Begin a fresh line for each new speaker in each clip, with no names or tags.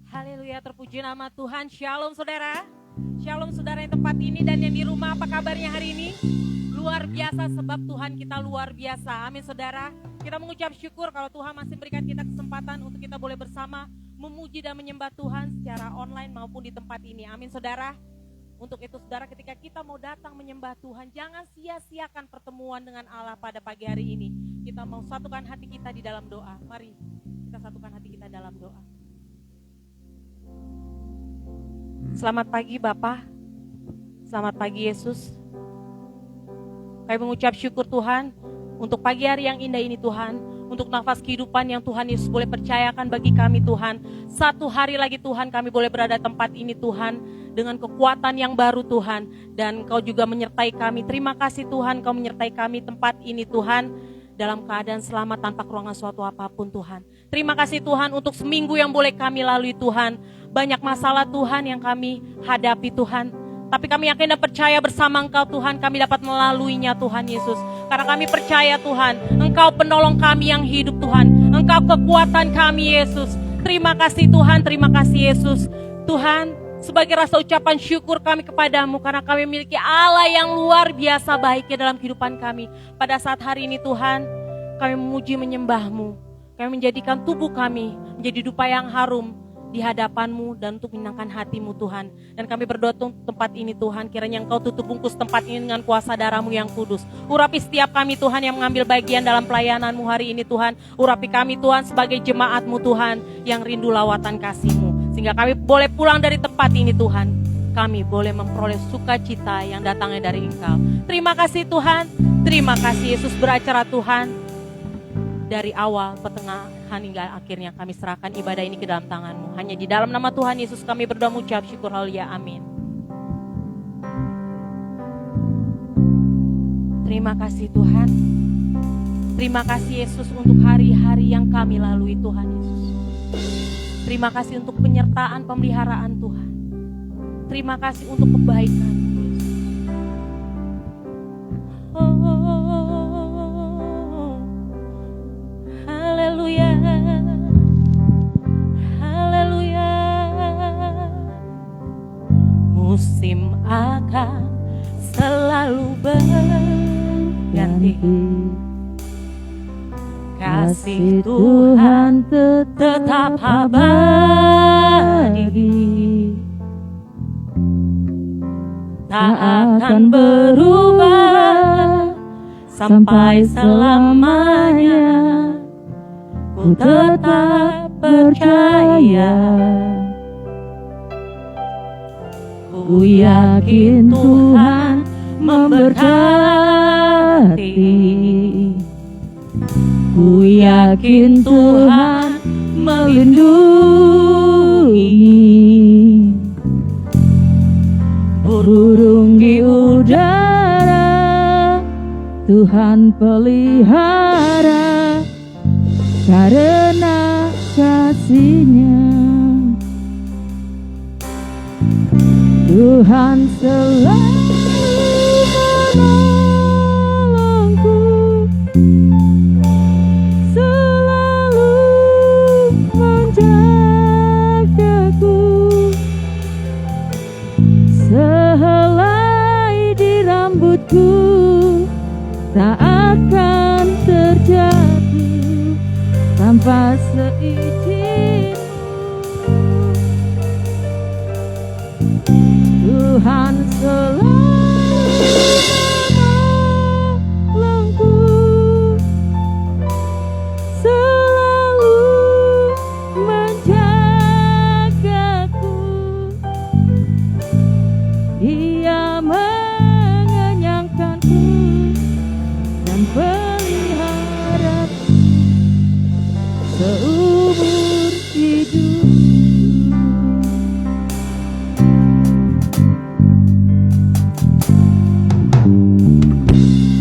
Haleluya, terpuji nama Tuhan. Shalom saudara. Shalom saudara yang tempat ini dan yang di rumah, apa kabarnya hari ini? Luar biasa sebab Tuhan kita luar biasa. Amin saudara. Kita mengucap syukur kalau Tuhan masih berikan kita kesempatan untuk kita boleh bersama memuji dan menyembah Tuhan secara online maupun di tempat ini. Amin saudara. Untuk itu saudara, ketika kita mau datang menyembah Tuhan, jangan sia-siakan pertemuan dengan Allah pada pagi hari ini. Kita mau satukan hati kita di dalam doa. Mari kita satukan hati kita dalam doa. Selamat pagi Bapak, selamat pagi Yesus. Kami mengucap syukur Tuhan untuk pagi hari yang indah ini Tuhan, untuk nafas kehidupan yang Tuhan Yesus boleh percayakan bagi kami Tuhan. Satu hari lagi Tuhan kami boleh berada di tempat ini Tuhan, dengan kekuatan yang baru Tuhan, dan Kau juga menyertai kami. Terima kasih Tuhan Kau menyertai kami tempat ini Tuhan, dalam keadaan selamat tanpa kekurangan suatu apapun Tuhan. Terima kasih Tuhan untuk seminggu yang boleh kami lalui Tuhan. Banyak masalah Tuhan yang kami hadapi Tuhan, tapi kami yakin dan percaya bersama Engkau Tuhan kami dapat melaluinya Tuhan Yesus. Karena kami percaya Tuhan, Engkau penolong kami yang hidup Tuhan, Engkau kekuatan kami Yesus. Terima kasih Tuhan, terima kasih Yesus. Tuhan, sebagai rasa ucapan syukur kami kepadamu karena kami memiliki Allah yang luar biasa baiknya dalam kehidupan kami. Pada saat hari ini Tuhan, kami memuji menyembah-Mu. Kami menjadikan tubuh kami menjadi dupa yang harum di hadapan-Mu dan untuk menyenangkan hati-Mu Tuhan. Dan kami berdoa untuk tempat ini Tuhan, kiranya Engkau tutup bungkus tempat ini dengan kuasa darah-Mu yang kudus. Urapi setiap kami Tuhan yang mengambil bagian dalam pelayanan-Mu hari ini Tuhan. Urapi kami Tuhan sebagai jemaat-Mu Tuhan yang rindu lawatan kasih-Mu. Sehingga kami boleh pulang dari tempat ini Tuhan, kami boleh memperoleh sukacita yang datangnya dari Engkau. Terima kasih Tuhan, terima kasih Yesus beracara Tuhan. Dari awal, pertengahan hingga akhirnya kami serahkan ibadah ini ke dalam tangan-Mu. Hanya di dalam nama Tuhan Yesus kami berdoa mengucap syukur, haleluya, amin. Terima kasih Tuhan. Terima kasih Yesus untuk hari-hari yang kami lalui Tuhan Yesus. Terima kasih untuk penyertaan pemeliharaan Tuhan. Terima kasih untuk kebaikan Yesus. Haleluya, haleluya. Musim akan selalu berganti, kasih Tuhan tetap abadi, tak akan berubah sampai selamanya. Ku tetap percaya, ku yakin Tuhan memberkati, ku yakin Tuhan melindungi. Burung di udara Tuhan pelihara, karena kasih-Nya Tuhan selalu menolongku, selalu menjagaku. Sehelai di rambutku tak akan terjatuh tanpa seizin. Tuhan selalu menolongku, selalu menjagaku. Dia mengenyangkanku dan peliharaku seumur hidup.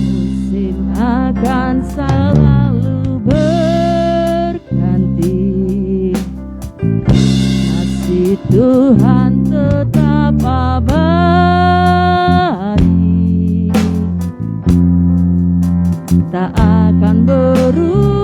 Musim akan selalu berganti, kasih Tuhan tetap abadi, tak akan berubah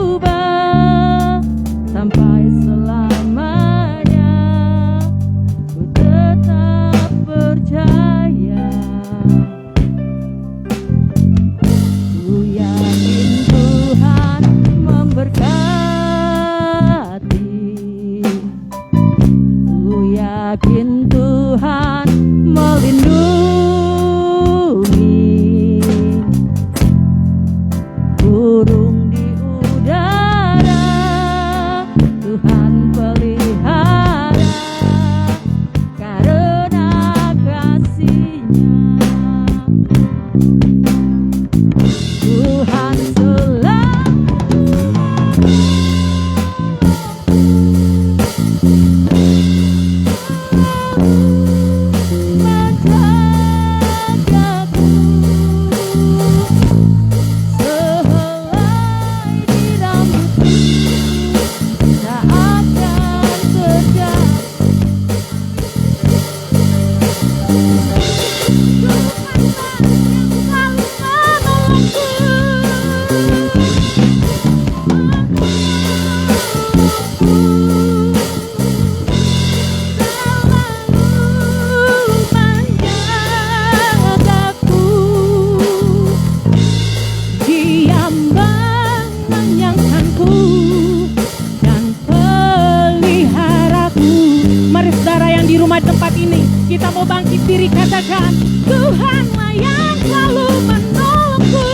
katakan Tuhanlah yang selalu menolongku.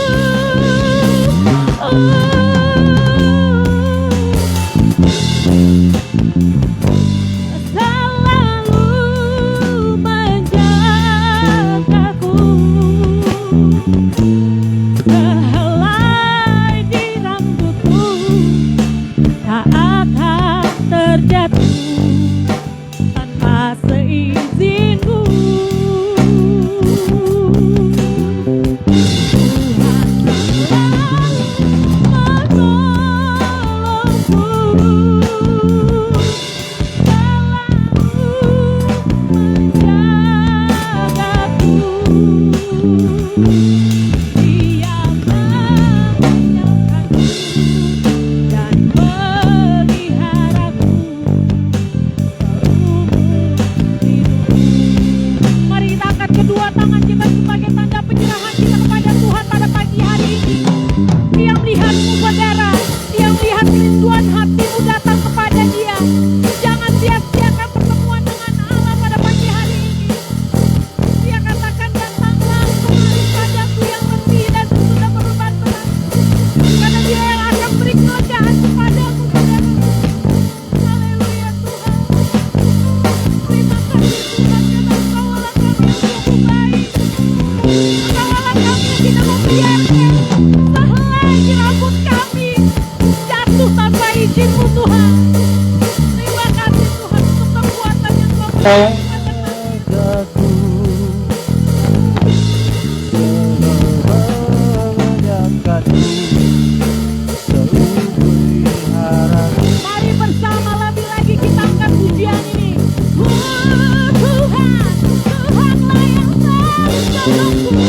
Selalu menjagaku, sehelai di rambutku tak akan terjatuh tanpa seizinku. Mari bersama lebih lagi kita angkat pujian ini. Tuhan, Tuhanlah yang selalu menolongku.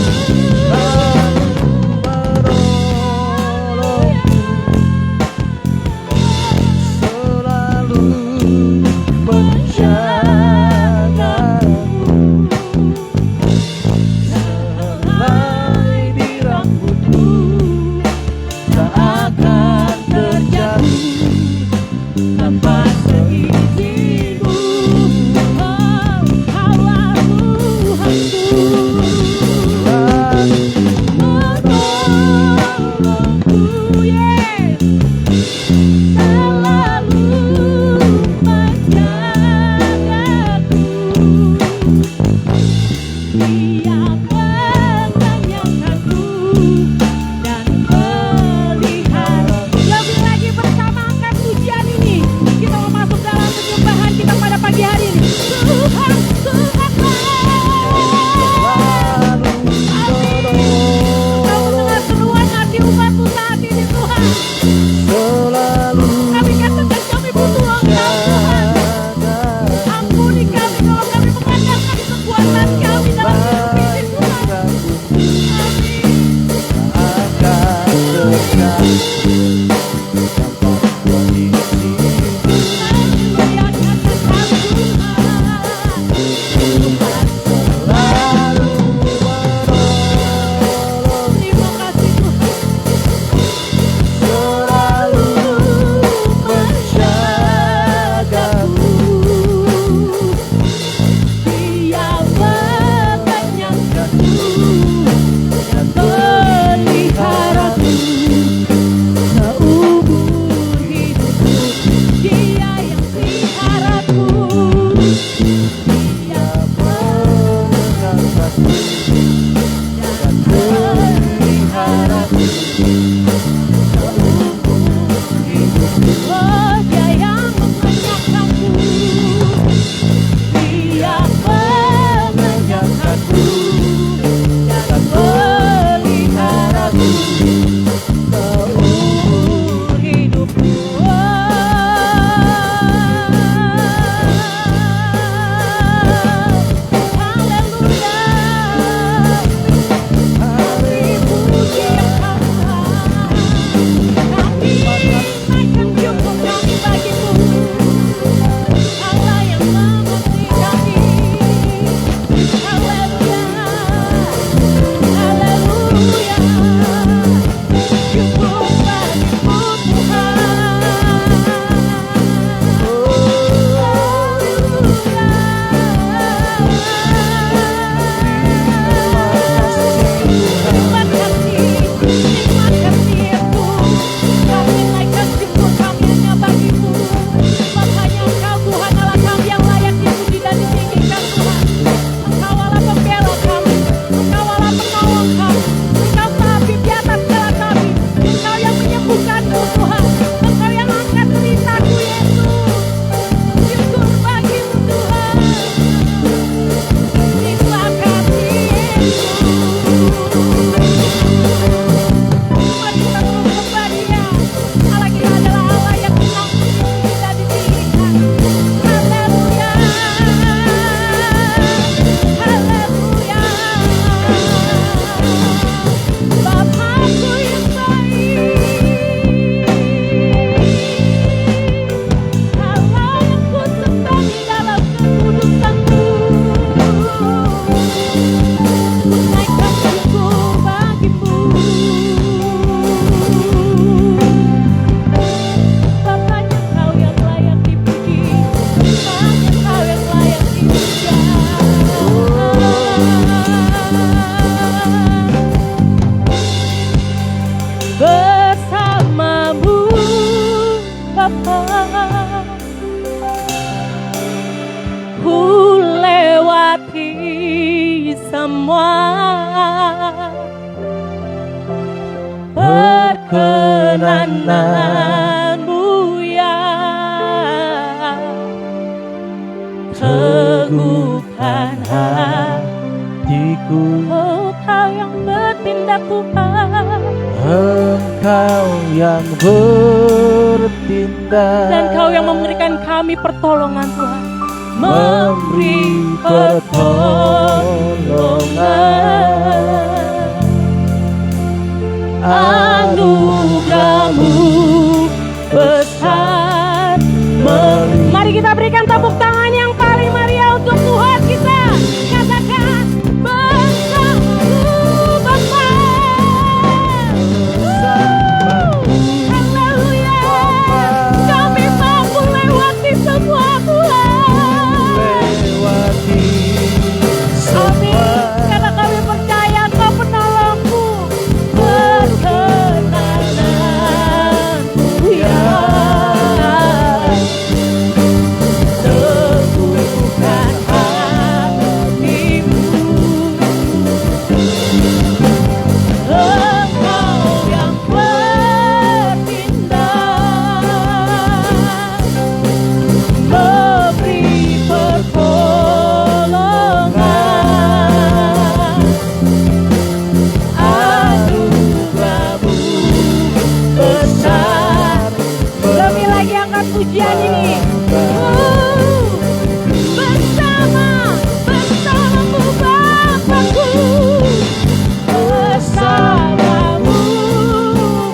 perkenananmu ya. Teguhkan hatiku, Engkau yang bertindak Tuhan.
Engkau yang bertindak,
Dan Kau yang memberikan kami pertolongan Tuhan.
memberi pertolongan.
Anugerah-Mu besar. Mari kita berikan tepuk tangan yang paling meriah untuk Tuhan kita. Katakan bersama-Mu Bapa. Haleluya. Kami mampu lewati semua Tuhan.
Lewati
Amin. Karena kami percaya Kau penolongku. Perkenananmu ya. Teguhkan hatimu. Engkau yang bertindak, memberi pertolongan. Anugerah-Mu besar. Lebih lagi angkat pujian ini. Bersama-Mu Bapakku. Bersama-Mu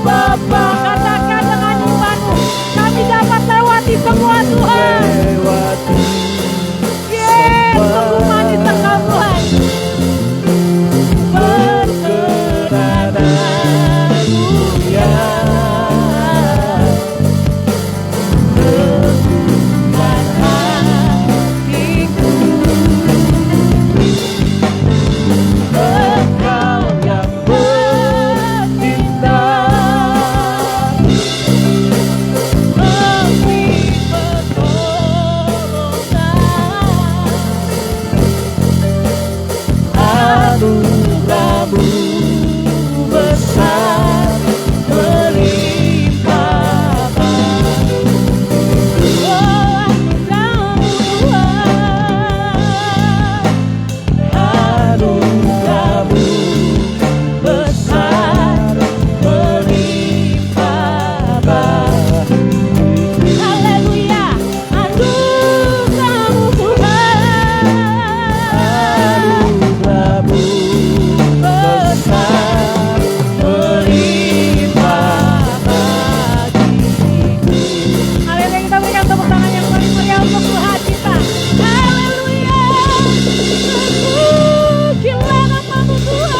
Bapa. Katakan dengan imanmu, kami dapat lewati semua Tuhan.
lewati
Yes, sungguh manis Engkau Tuhan. Perkenananmu ya. Teguhkan hatiku. Engkau yang bertindak, memberi pertolongan. Anugerah-Mu besar, melimpah bagi. Oh, anugerah-Mu Tuhan. Anugerah-Mu besar, melimpah bagi. Haleluya. Anugerah-Mu Tuhan.
Anugerah-Mu
besar, melimpah bagiku. Haleluya, kita berikan tepuk tangan yang paling meriah untuk Tuhan kita. Haleluya. Terpujilah nama-Mu Tuhan.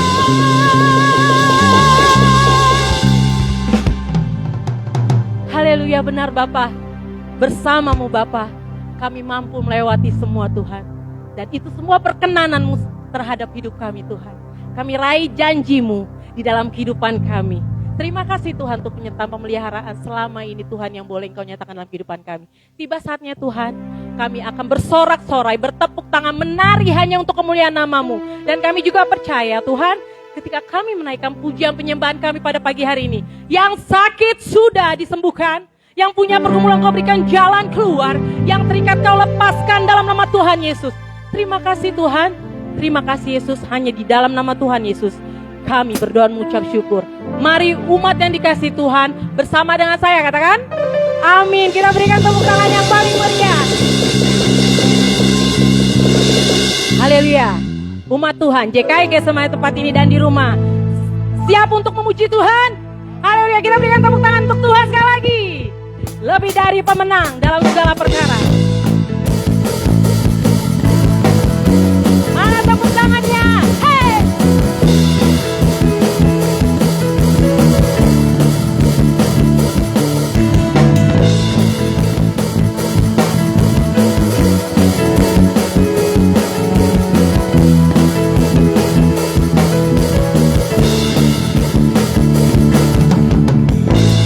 Haleluya, benar Bapa. Bersama-Mu Bapa, kami mampu melewati semua Tuhan. Dan itu semua perkenanan-Mu terhadap hidup kami Tuhan. Kami raih janji-Mu di dalam kehidupan kami. Terima kasih Tuhan untuk penyertaan pemeliharaan selama ini Tuhan yang boleh Engkau nyatakan dalam kehidupan kami. Tiba saatnya Tuhan, kami akan bersorak-sorai, bertepuk tangan, menari hanya untuk kemuliaan nama-Mu. Dan kami juga percaya Tuhan, ketika kami menaikkan pujian penyembahan kami pada pagi hari ini, yang sakit sudah disembuhkan, yang punya pergumulan Kau berikan jalan keluar, yang terikat Kau lepaskan dalam nama Tuhan Yesus. Terima kasih Tuhan, terima kasih Yesus, hanya di dalam nama Tuhan Yesus kami berdoa mengucap syukur. Mari umat yang dikasihi Tuhan bersama dengan saya katakan amin. Kita berikan tepuk tangan yang paling meriah. Haleluya. Umat Tuhan JKIG semuanya tempat ini dan di rumah, siap untuk memuji Tuhan? Haleluya. Kita berikan tepuk tangan untuk Tuhan sekali lagi. Lebih dari pemenang dalam segala perkara. Mana tepuk tangannya? Hey!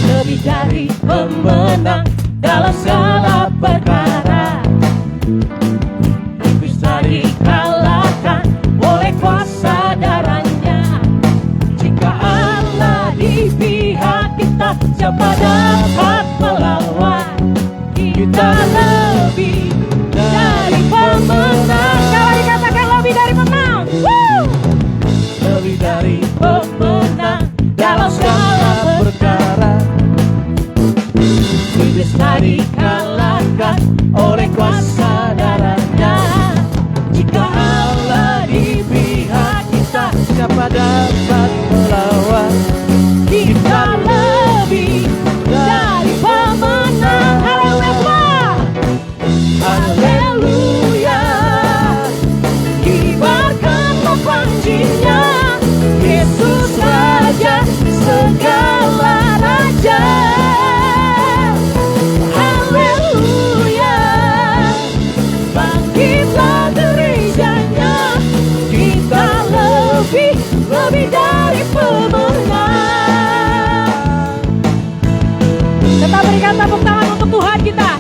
Lebih dari pemenang dalam segala perkara. lebih dari pemenang. Kita berikan tepuk tangan untuk Tuhan kita.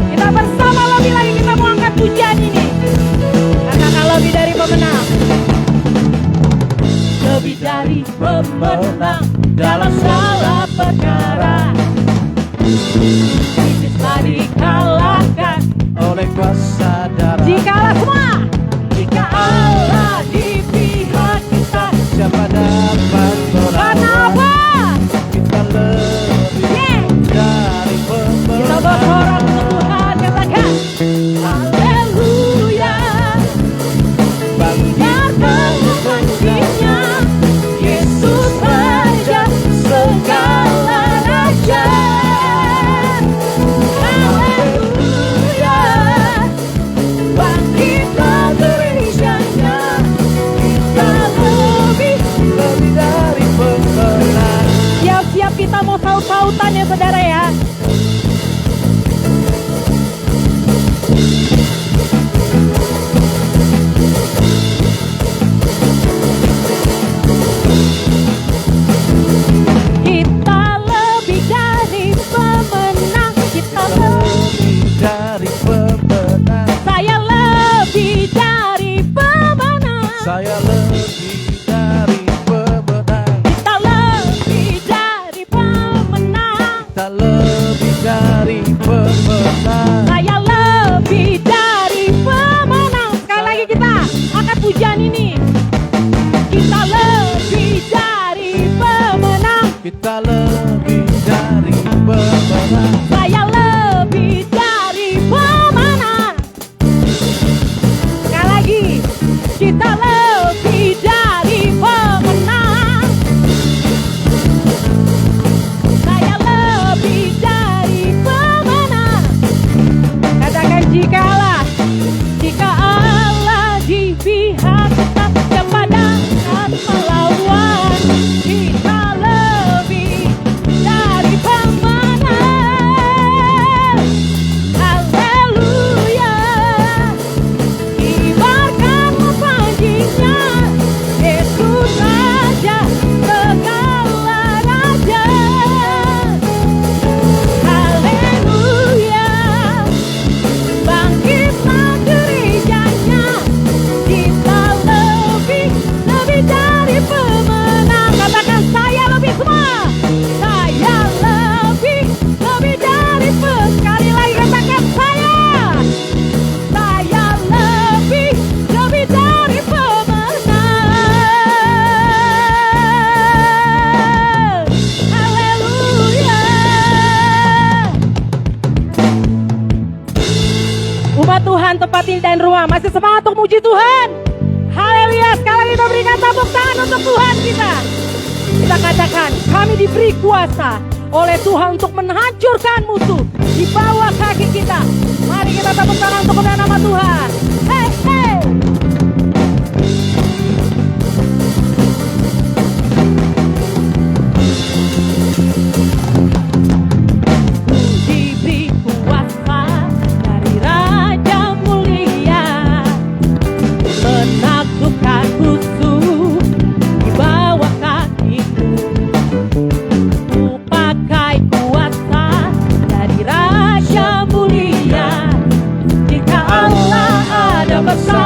Kita bersama lebih lagi kita mau angkat pujian ini. Katakan lebih dari pemenang. Lebih dari pemenang dalam segala perkara. Iblis telah dikalahkan
oleh kuasa darah.
Jikalau semua, jika Allah di pihak kita,
Siapa dapat
karena
melawan?
apa?
Kita lebih dari
Kita
pemenang.
bersorak untuk Tuhan, katakan Haleluya. Biarkan janjinya, Yesus Raja segala raja. Haleluya. Bangkitlah gereja-Nya, kita lebih
dari pemenang.
siap-siap kita mau saut-sautan ya saudara ya. Kita lebih dari pemenang. Kita lebih,
Lebih dari pemenang.
saya lebih dari pemenang.
Saya lebih dari pemenang.
Kita lebih dari pemenang.
Kita lebih dari pemenang.
Saya lebih dari pemenang. Sekali lagi kita angkat pujian ini. Kita lebih dari pemenang.
Kita lebih dari pemenang.
Saya lebih dari pemenang. Sekali lagi. Kita lebih dari pemenang. Saya lebih dari pemenang. Katakan jika Allah di pihak kita, siapa dapat melawan? Kita lebih dari pemenang. Haleluya. Kibarkanlah panjinya, Yesus Raja segala raja. Haleluya. Bangkitlah gereja-Nya, kita lebih dari pemenang. Katakan saya lebih semua. Saya lebih dari sekali lagi katakan saya lebih dari pemenang. Haleluya. Umat Tuhan tempat ini dan rumah masih semangat untuk muji Tuhan. Haleluya. Sekali lagi kita berikan tepuk tangan untuk Tuhan kita. Kita katakan kami diberi kuasa oleh Tuhan untuk menghancurkan musuh di bawah kaki kita. Mari kita tepuk tangan untuk kemuliaan nama Tuhan. Hey, hey. Diberi kuasa dari Raja Mulia, menaklukkan musuh di bawah kakiku. Ku pakai kuasa dari Raja Mulia. Jika Allah ada bersama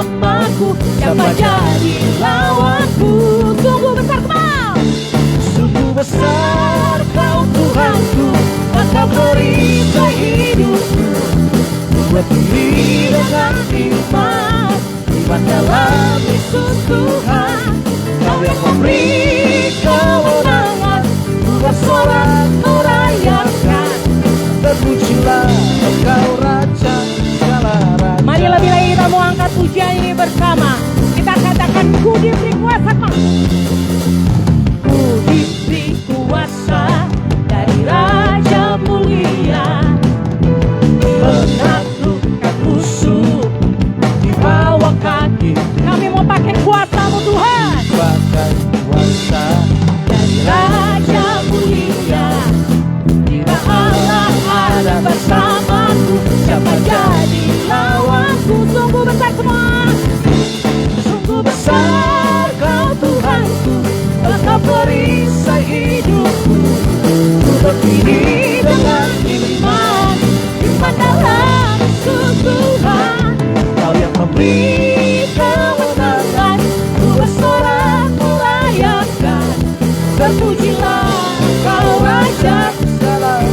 Terpujilah Kau Raja.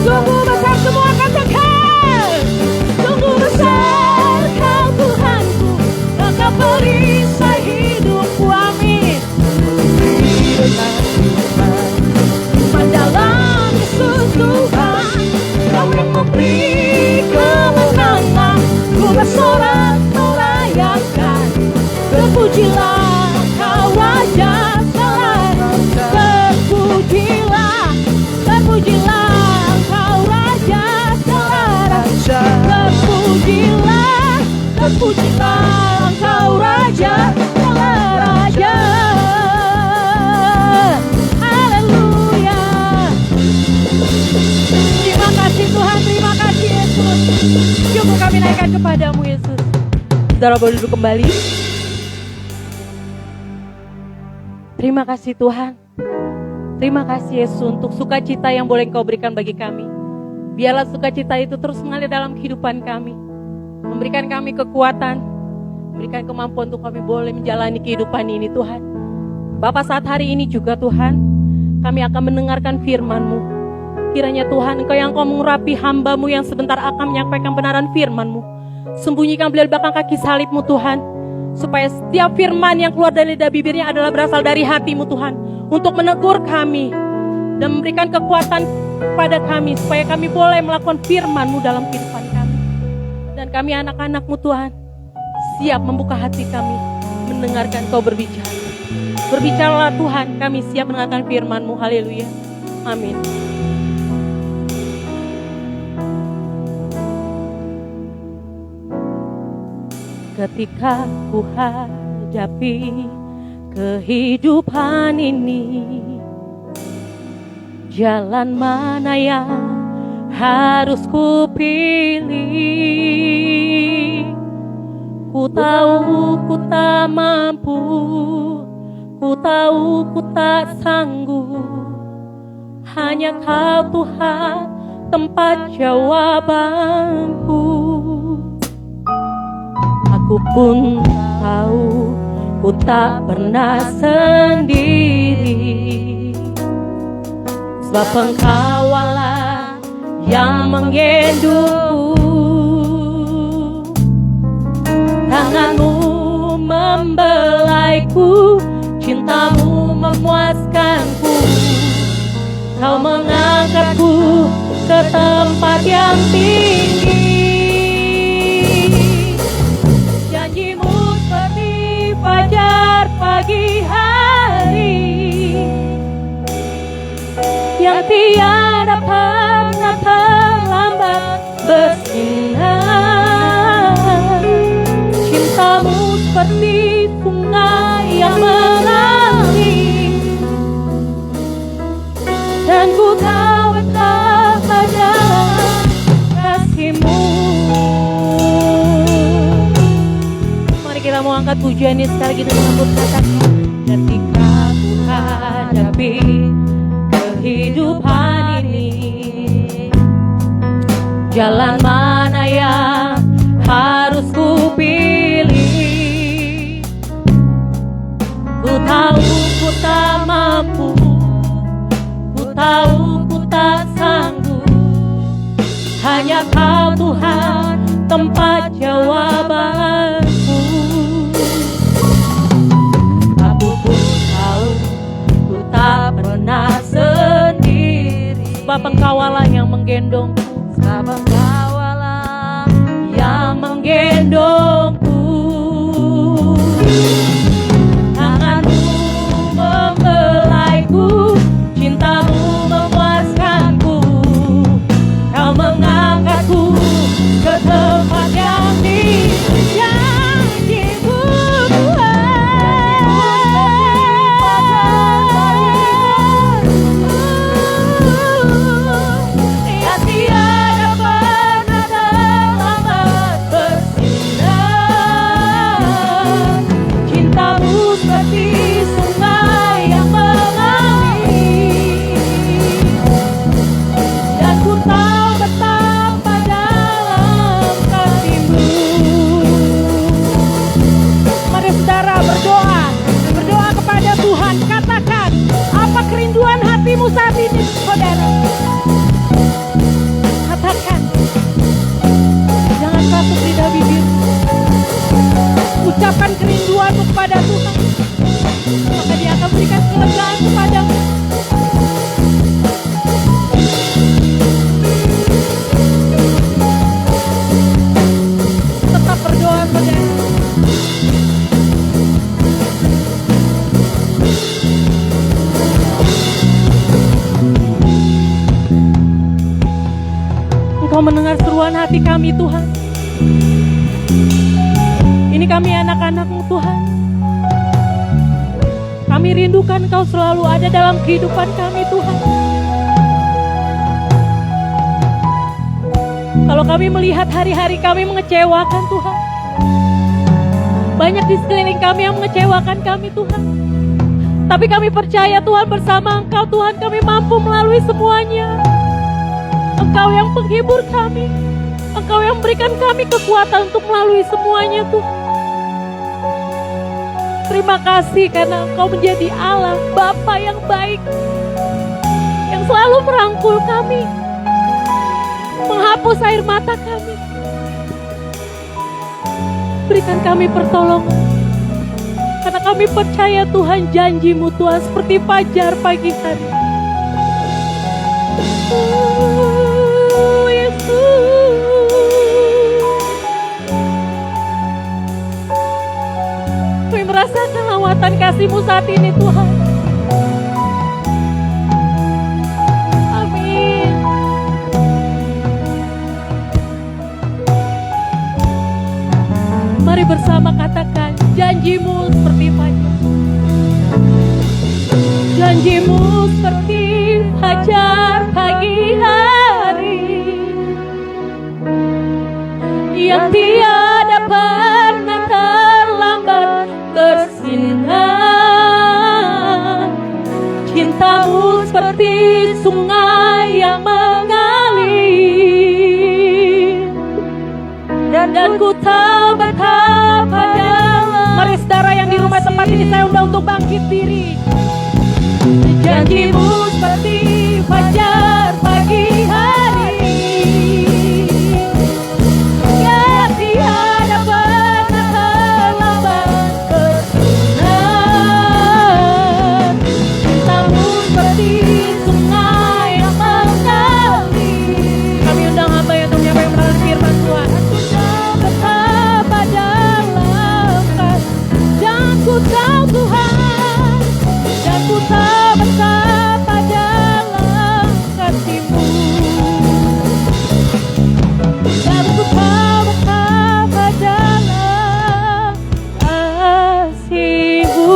Sungguh besar semua katakan. Sungguh besar Kau Tuhanku, Engkau perisai hidupku. Amin. Dalam Yesus Tuhan, Kau yang memberi kemenangan. Ku bersorak merayakan. Terpujilah Kau Raja. Terpujilah, terpujilah Kau Raja Selera. Terpujilah, terpujilah Kau Raja Selera. Haleluya. Terima kasih Tuhan, terima kasih Yesus. Syukur kami naikkan kepadamu Yesus. Saudara boleh duduk kembali. Terima kasih Tuhan. Terima kasih Yesus untuk sukacita yang boleh Engkau berikan bagi kami. Biarlah sukacita itu terus mengalir dalam kehidupan kami. Memberikan kami kekuatan, memberikan kemampuan untuk kami boleh menjalani kehidupan ini Tuhan. Bapa, saat hari ini juga Tuhan, kami akan mendengarkan firman-Mu. Kiranya Tuhan, Engkau mengurapi hamba-Mu yang sebentar akan menyampaikan benaran firman-Mu. Sembunyikan beliau di belakang kaki salib-Mu Tuhan. Supaya setiap firman yang keluar dari lidah bibirnya adalah berasal dari hati-Mu Tuhan. Untuk menegur kami dan memberikan kekuatan pada kami. Supaya kami boleh melakukan firman-Mu dalam kehidupan kami. Dan kami anak-anak-Mu Tuhan, siap membuka hati kami mendengarkan Kau berbicara. Berbicaralah Tuhan, kami siap mendengarkan firman-Mu. Haleluya. Amin. Ketika ku hadapi kehidupan ini, jalan mana yang harus ku pilih? Ku tahu ku tak mampu, ku tahu ku tak sanggup. Hanya Kau Tuhan tempat jawabanku. Aku pun tahu ku tak pernah sendiri, sebab Engkau Allah yang menggendongku. Tangan-Mu membelaiku, cinta-Mu memuaskanku. Kau mengangkatku ke tempat yang tinggi. Fajar pagi hari yang tiada pernah terlambat bersinar. Cinta-Mu seperti sungai yang mengalir, dan ku tahu betapa kasih-Mu. Kita mau angkat pujian ini sekali lagi dengan aku katakan. Ketika ku hadapi kehidupan ini, jalan mana yang harus ku pilih? Ku tahu ku tak mampu, ku tahu ku tak sanggup. Hanya Kau Tuhan tempat jawaban. Tak pernah sendiri, sebab Engkau Allah yang menggendongku. Sebab Engkau Allah yang menggendongku. Tangan-Mu membelaiku, cinta-Mu memuaskanku. Kau mengangkatku ke tempat yang tinggi. Yeah. Engkau mendengar seruan hati kami Tuhan. Ini kami anak-anak-Mu Tuhan. Kami rindukan Engkau selalu ada dalam kehidupan kami Tuhan. Kalau kami melihat hari-hari kami mengecewakan Tuhan, banyak di sekeliling kami yang mengecewakan kami Tuhan. Tapi kami percaya Tuhan, bersama Engkau Tuhan kami mampu melalui semuanya. Engkau yang menghibur kami, Engkau yang berikan kami kekuatan untuk melalui semuanya Tuhan. Terima kasih karena Engkau menjadi Allah, Bapa yang baik, yang selalu merangkul kami, menghapus air mata kami. Berikan kami pertolongan, karena kami percaya Tuhan, janji-Mu Tuhan seperti fajar pagi hari. Oh Yesus, kami merasakan lawatan kasih-Mu saat ini Tuhan. Amin. Mari bersama katakan, janji-Mu seperti fajar. Janji-Mu seperti fajar pagi hari, yang tiada pernah terlambat bersinar. Cinta-Mu seperti sungai yang mengalir, dan ku tahu betapa dalam. Mari saudara yang di rumah tempat ini saya undang untuk bangkit diri. Janji-Mu seperti fajar pagi hari, yang tiada pernah terlambat bersinar. Cinta-Mu seperti sungai yang mengalir. Kami undang hamba yang untuk menyampaikan melalui firman Tuhan. Betapa dalam dan ku tahu Tuhan, dan ku tahu betapa dalam kasih-Mu, dan ku tahu betapa dalam kasih-Mu.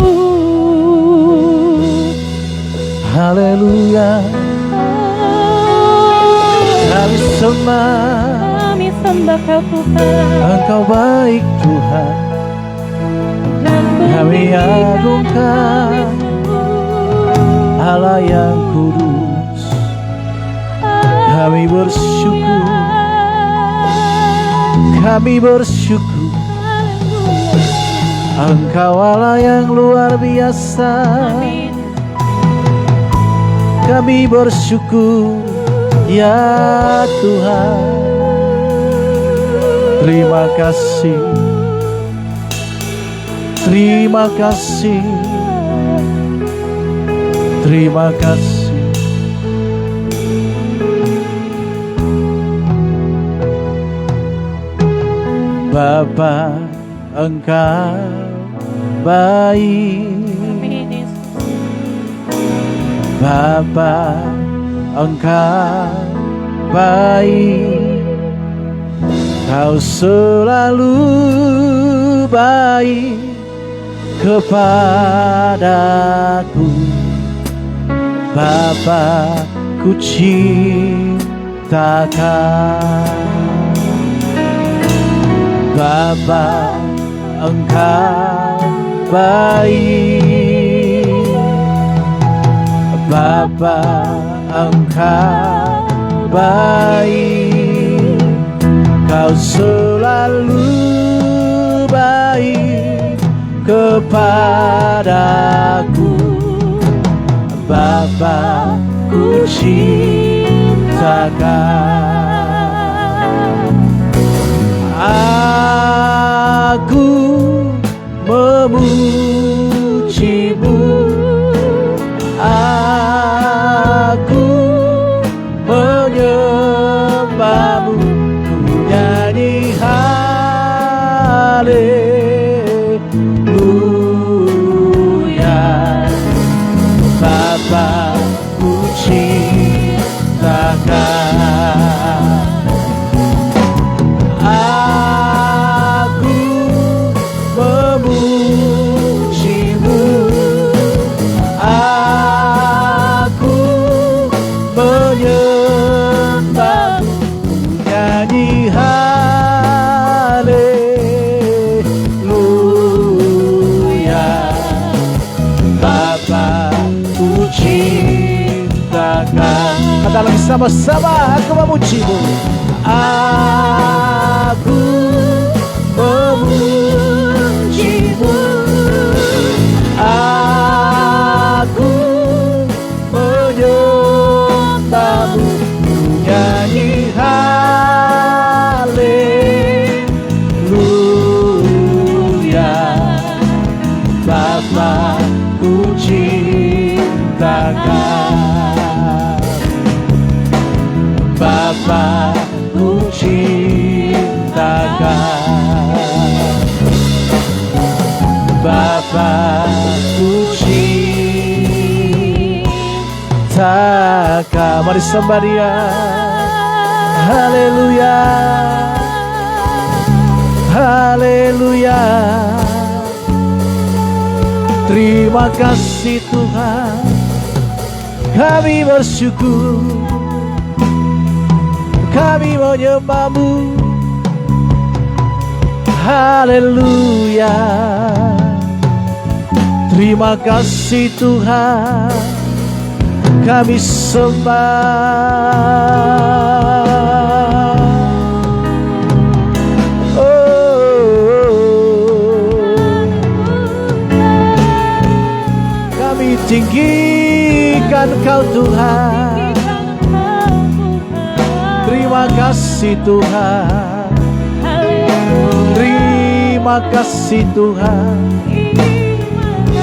Haleluya. Kami
sembah Kau Tuhan,
Engkau baik Tuhan. Kami agungkan Allah yang kudus. Kami bersyukur, kami bersyukur. Engkau Allah yang luar biasa.
Amin.
Kami bersyukur ya Tuhan. Terima kasih, terima kasih, terima kasih. Bapa, Engkau baik.
Amin Yesus.
Bapa, Engkau baik. Kau selalu baik kepadaku. Bapa, ku cintakan. Bapa, Engkau baik. Bapa, Engkau baik. Kau selalu baik kepadaku. Bapa, ku cintakan. Aku memuji-Mu, aku menyembah-Mu, ku nyanyi haleluya. Bapa, ku cintakan. cintakan. Kata lagi sama-sama, aku memujimu. Aku memujimu. Aku menyembahmu. Nyanyi haleluya. Bapa ku cintakan. Bapa ku cintakan. Bapa ku cintakan. Mari sembah Dia. Haleluya. Haleluya. Terima kasih Tuhan. Kami bersyukur. Kami menyembah-Mu. Haleluya. Terima kasih Tuhan. Kami sembah. Kami tinggikan Kau Tuhan. Terima kasih Tuhan. Terima kasih Tuhan.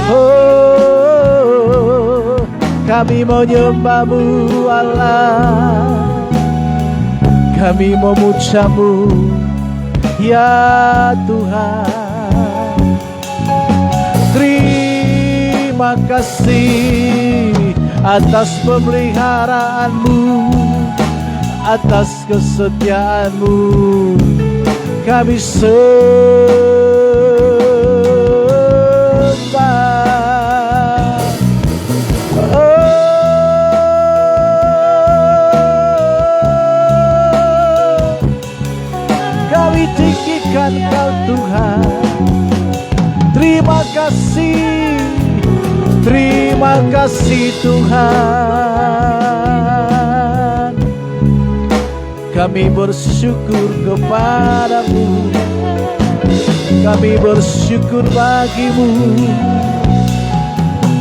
Oh, kami menyembah-Mu Allah. Kami memuja-Mu ya Tuhan. Terima kasih atas pemeliharaan-Mu, atas kesetiaan-Mu. Kami sembah. Kami tinggikan Kau Tuhan. Terima kasih. Terima kasih Tuhan. Kami bersyukur kepada-Mu. Kami bersyukur bagi-Mu.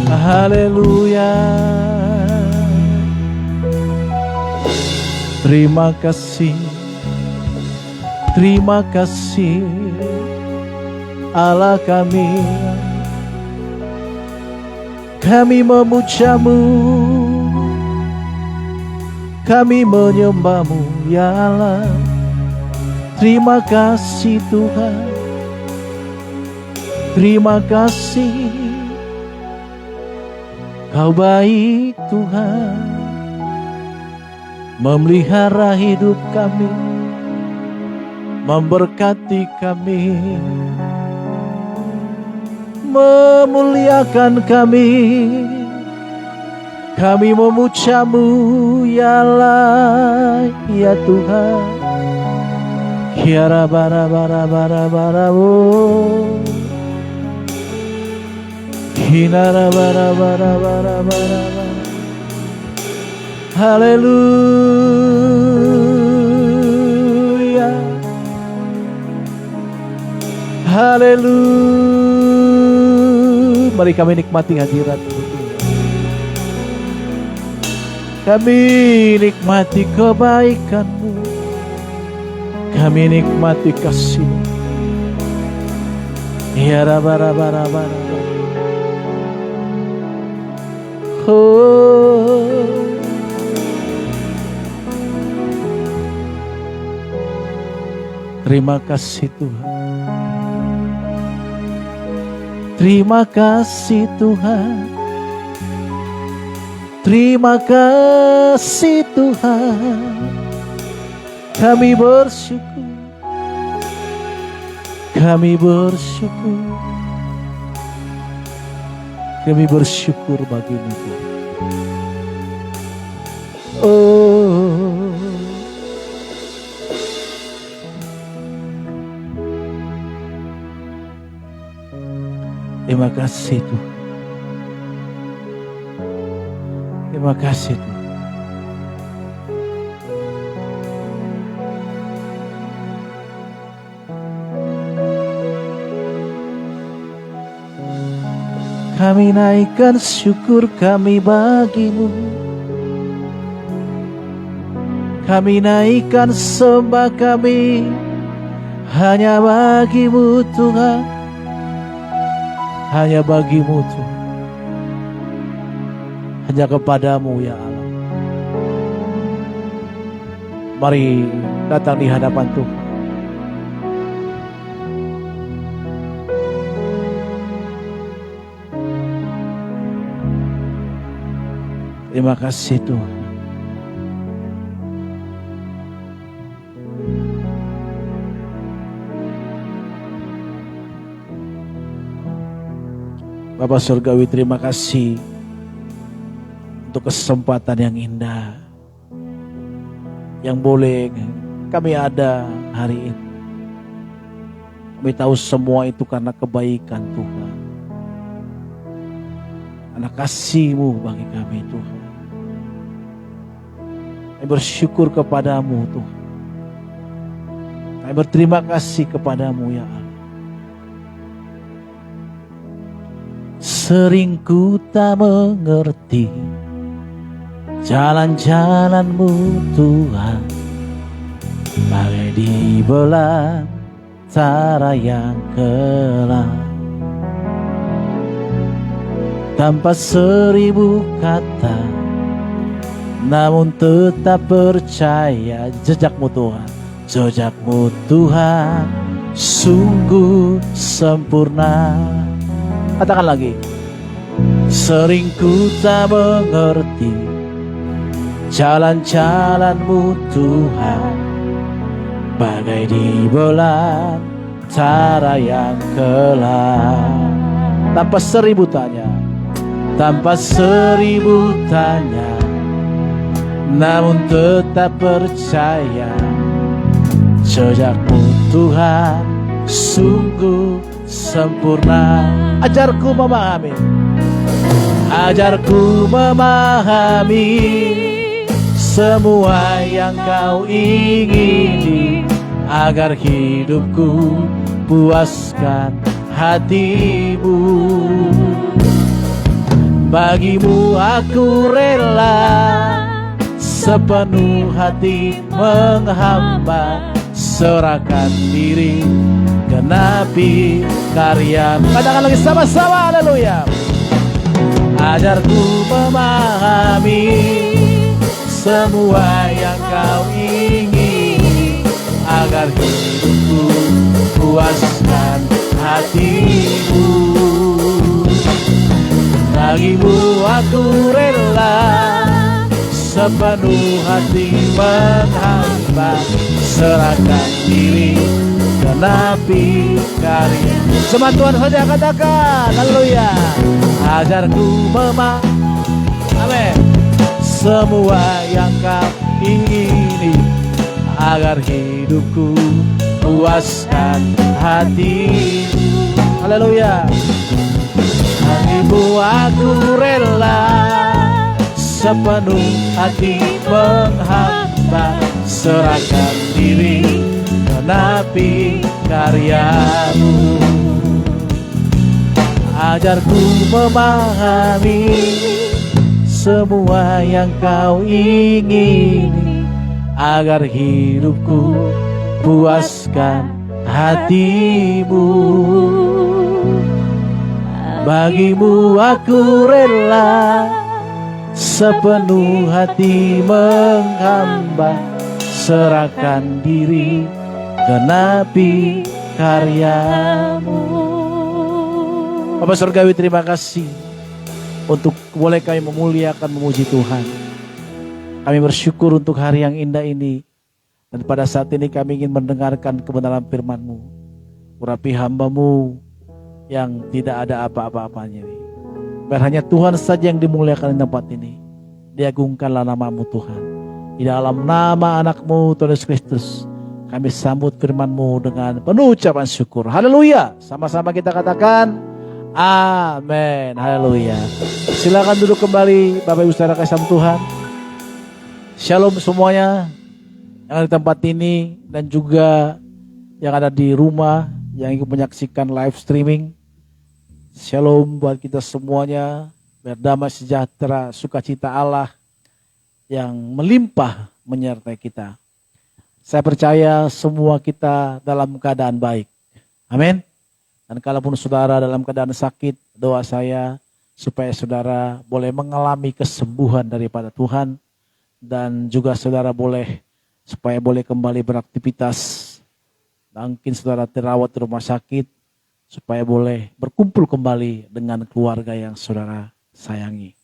Haleluya. Terima kasih. Terima kasih Allah kami. Kami memuja-Mu. Kami menyembah-Mu ya Allah. Terima kasih Tuhan. Terima kasih. Kau baik Tuhan. Memelihara hidup kami. Memberkati kami. Memuliakan kami. Kami memuja-Mu ya Allah ya Tuhan. Kiara bara bara bara bara wo. Hinara bara bara bara bara. Haleluya. Haleluya. Mari kami nikmati hadirat-Mu. Kami nikmati kebaikan-Mu. Kami nikmati kasih-Mu. Ya rabba. Oh. Terima kasih Tuhan. Terima kasih Tuhan. Terima kasih Tuhan. Kami bersyukur. Kami bersyukur. Kami bersyukur bagi-Mu Tuhan. Oh. Terima kasih Tuhan. Terima kasih Tuhan. Kami naikkan syukur kami bagimu. Kami naikkan sembah kami hanya bagimu Tuhan. Hanya bagimu Tuhan. Hanya kepadamu ya Allah. Mari datang di hadapan Tuhan. Terima kasih Tuhan. Bapa Surgawi, terima kasih untuk kesempatan yang indah yang boleh kami ada hari ini. Kami tahu semua itu karena kebaikan Tuhan, karena kasih-Mu bagi kami Tuhan. Kami bersyukur kepadamu Tuhan. Kami berterima kasih kepadamu ya Allah. Sering ku tak mengerti jalan-jalan-Mu Tuhan, bagai di belantara yang gelap. Tanpa 1000 kata, namun tetap percaya jejakmu Tuhan. Jejakmu Tuhan sungguh sempurna. Katakan lagi. Sering ku tak mengerti jalan-jalan-Mu Tuhan, bagai di belantara yang gelap. Tanpa 1000 tanya, tanpa 1000 tanya, namun tetap percaya. Jejakmu Tuhan sungguh sempurna. Ajarku memahami, ajarku memahami semua yang Kau ingini, agar hidupku puaskan hati-Mu. Bagimu aku rela sepenuh hati menghamba, serahkan diri, genapi karya. Katakan lagi sama-sama, haleluya. Ajarku memahami semua yang Kau ingini, agar hidupku puaskan hati-Mu. Bagimu aku rela sepenuh hati menghamba, serahkan diri, genapi karya. Sama Tuhan saja katakan, haleluya. Ajarku amin, semua yang Kau ingini, agar hidupku puaskan hati-Mu. Haleluya. Bagimu aku rela sepenuh hati menghamba, serahkan diri, genapi karya-Mu. Ajarku memahami semua yang Kau ingini, agar hidupku puaskan hati-Mu. Bagimu aku rela sepenuh hati menghamba, serahkan diri, genapi karya-Mu. Bapak Surgawi, terima kasih untuk boleh kami memuliakan, memuji Tuhan. Kami bersyukur untuk hari yang indah ini, dan pada saat ini kami ingin mendengarkan kebenaran firman-Mu. Urapi hamba-Mu yang tidak ada apa-apa-apanya ini. Biar hanya Tuhan saja yang dimuliakan di tempat ini. Diagungkanlah nama-Mu Tuhan. Di dalam nama anak-Mu Tuhan Yesus Kristus, kami sambut firman-Mu dengan penuh ucapan syukur. Haleluya. Sama-sama kita katakan Amin. Haleluya. Silakan duduk kembali Bapak Ibu Saudara kasih Tuhan. Shalom semuanya yang ada di tempat ini dan juga yang ada di rumah yang ingin menyaksikan live streaming. Shalom buat kita semuanya. Berdamai sejahtera, sukacita Allah yang melimpah menyertai kita. Saya percaya semua kita dalam keadaan baik. Amin. Dan kalaupun saudara dalam keadaan sakit, doa saya supaya saudara boleh mengalami kesembuhan daripada Tuhan. Dan juga saudara supaya boleh kembali beraktivitas. Mungkin saudara terawat di rumah sakit, supaya boleh berkumpul kembali dengan keluarga yang saudara sayangi.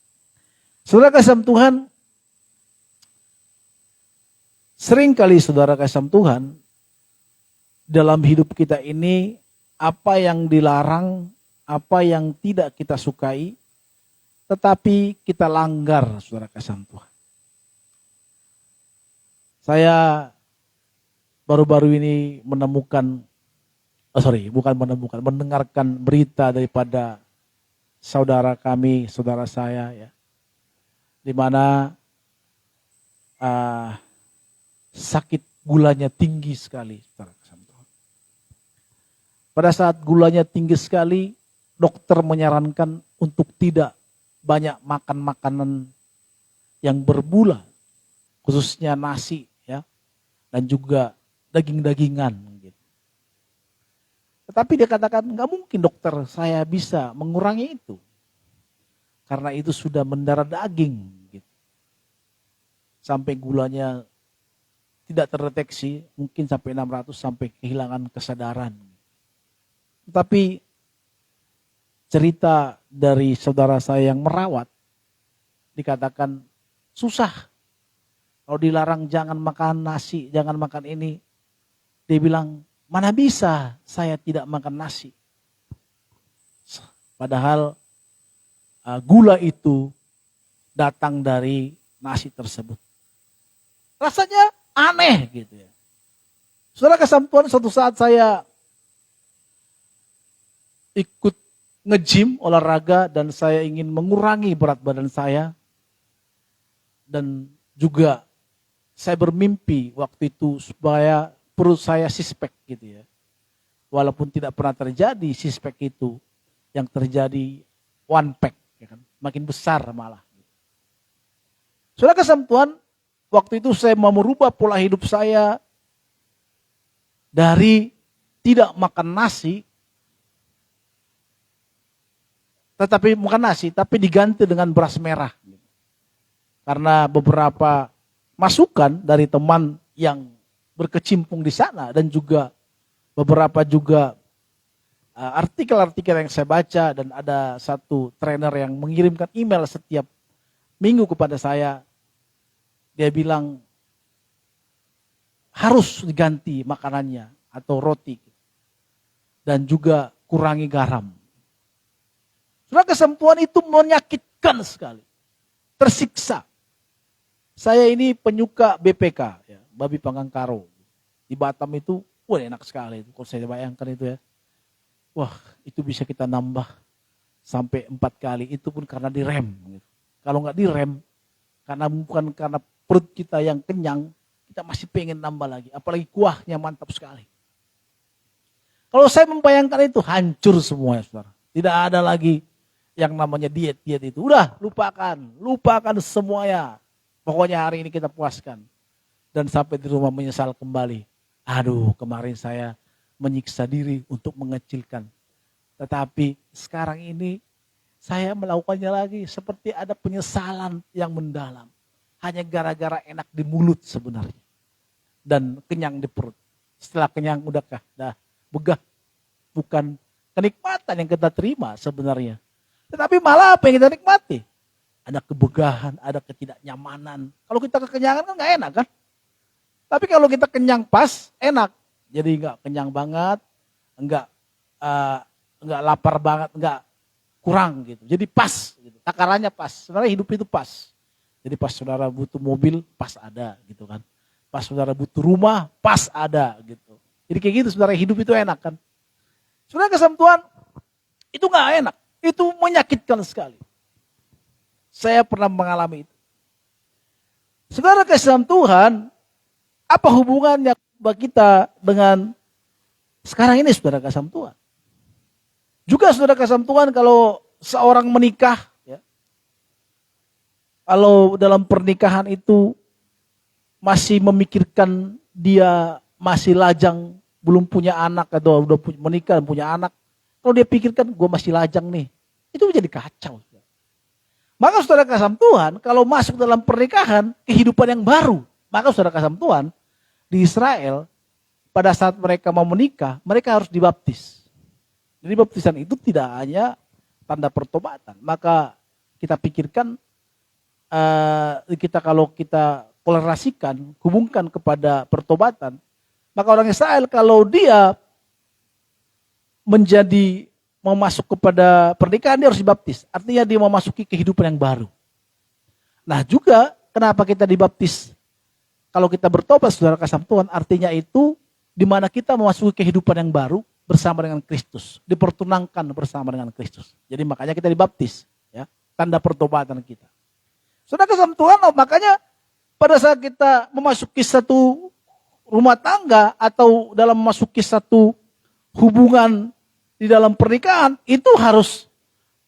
Saudara kasih Tuhan, seringkali saudara kasih Tuhan, dalam hidup kita ini, apa yang dilarang, apa yang tidak kita sukai, tetapi kita langgar saudara kasih Tuhan. Saya baru-baru ini mendengarkan berita daripada saudara kami, saudara saya ya, di mana sakit gulanya tinggi sekali. Pada saat gulanya tinggi sekali, dokter menyarankan untuk tidak banyak makan makanan yang bergula, khususnya nasi ya, dan juga daging-dagingan. Tetapi dia katakan, nggak mungkin dokter, saya bisa mengurangi itu. Karena itu sudah mendarah daging. Gitu. Sampai gulanya tidak terdeteksi, mungkin sampai 600, sampai kehilangan kesadaran. Tetapi cerita dari saudara saya yang merawat, dikatakan susah. Kalau dilarang jangan makan nasi, jangan makan ini. Dia bilang, mana bisa saya tidak makan nasi. Padahal gula itu datang dari nasi tersebut. Rasanya aneh gitu ya. Saudara kesampuan, suatu saat saya ikut nge-gym, olahraga, dan saya ingin mengurangi berat badan saya. Dan juga saya bermimpi waktu itu supaya perut saya six-pack gitu ya. Walaupun tidak pernah terjadi six-pack itu, yang terjadi one pack, ya kan? Makin besar malah. Saudara kesampuan, waktu itu saya mau merubah pola hidup saya dari tidak makan nasi, tapi diganti dengan beras merah. Karena beberapa masukan dari teman yang berkecimpung di sana dan juga beberapa juga artikel-artikel yang saya baca, dan ada satu trainer yang mengirimkan email setiap minggu kepada saya. Dia bilang harus diganti makanannya atau roti dan juga kurangi garam. Saudara kesempuan itu menyakitkan sekali, tersiksa. Saya ini penyuka BPK, ya, babi panggang karo. Di Batam itu, wah enak sekali itu. Kalau saya bayangkan itu ya, wah itu bisa kita nambah sampai 4 kali. Itu pun karena direm. Gitu. Kalau nggak direm, bukan karena perut kita yang kenyang, kita masih pengen nambah lagi. Apalagi kuahnya mantap sekali. Kalau saya membayangkan itu, hancur semuanya, saudara. Tidak ada lagi yang namanya diet itu. Udah, lupakan semuanya. Pokoknya hari ini kita puaskan. Dan sampai di rumah menyesal kembali. Aduh, kemarin saya menyiksa diri untuk mengecilkan. Tetapi sekarang ini saya melakukannya lagi seperti ada penyesalan yang mendalam. Hanya gara-gara enak di mulut sebenarnya. Dan kenyang di perut. Setelah kenyang udahkah? Dah begah. Bukan kenikmatan yang kita terima sebenarnya. Tetapi malah apa yang kita nikmati? Ada kebegahan, ada ketidaknyamanan. Kalau kita kekenyangan kan gak enak kan? Tapi kalau kita kenyang pas, enak. Jadi nggak kenyang banget, nggak lapar banget, nggak kurang gitu. Jadi pas, gitu. Takarannya pas. Sebenarnya hidup itu pas. Jadi pas saudara butuh mobil, pas ada gitu kan. Pas saudara butuh rumah, pas ada gitu. Jadi kayak gitu saudara, hidup itu enak kan. Saudara kesamtuan, Itu nggak enak. Itu menyakitkan sekali. Saya pernah mengalami itu. Saudara kasih dalam Tuhan, apa hubungannya kita dengan sekarang ini saudara kasih dalam Tuhan? Juga saudara kasih dalam Tuhan kalau seorang menikah, ya, kalau dalam pernikahan itu masih memikirkan dia masih lajang, belum punya anak atau udah menikah dan punya anak, kalau dia pikirkan gue masih lajang nih, itu menjadi kacau. Maka saudara kasih Tuhan, kalau masuk dalam pernikahan, kehidupan yang baru. Maka saudara kasih Tuhan, di Israel, pada saat mereka mau menikah, mereka harus dibaptis. Jadi baptisan itu tidak hanya tanda pertobatan. Maka kita pikirkan, kalau kita kolerasikan, hubungkan kepada pertobatan, maka orang Israel kalau dia mau masuk kepada pernikahan, dia harus dibaptis. Artinya dia memasuki kehidupan yang baru. Nah juga kenapa kita dibaptis? Kalau kita bertobat saudara kasih Tuhan, artinya itu di mana kita memasuki kehidupan yang baru bersama dengan Kristus. Dipertunangkan bersama dengan Kristus. Jadi makanya kita dibaptis. Ya, tanda pertobatan kita. Saudara kasih Tuhan, makanya pada saat kita memasuki satu rumah tangga atau dalam memasuki satu hubungan di dalam pernikahan, itu harus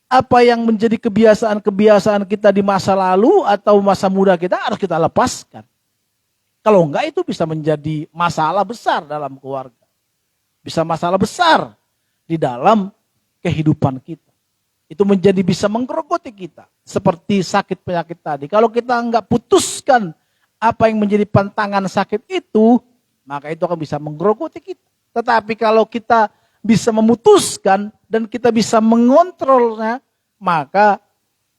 apa yang menjadi kebiasaan-kebiasaan kita di masa lalu atau masa muda kita harus kita lepaskan. Kalau enggak itu bisa menjadi masalah besar dalam keluarga. Bisa masalah besar di dalam kehidupan kita. Itu menjadi bisa menggerogoti kita. Seperti sakit penyakit tadi. Kalau kita enggak putuskan apa yang menjadi pantangan sakit itu, maka itu akan bisa menggerogoti kita. Tetapi kalau kita bisa memutuskan dan kita bisa mengontrolnya, maka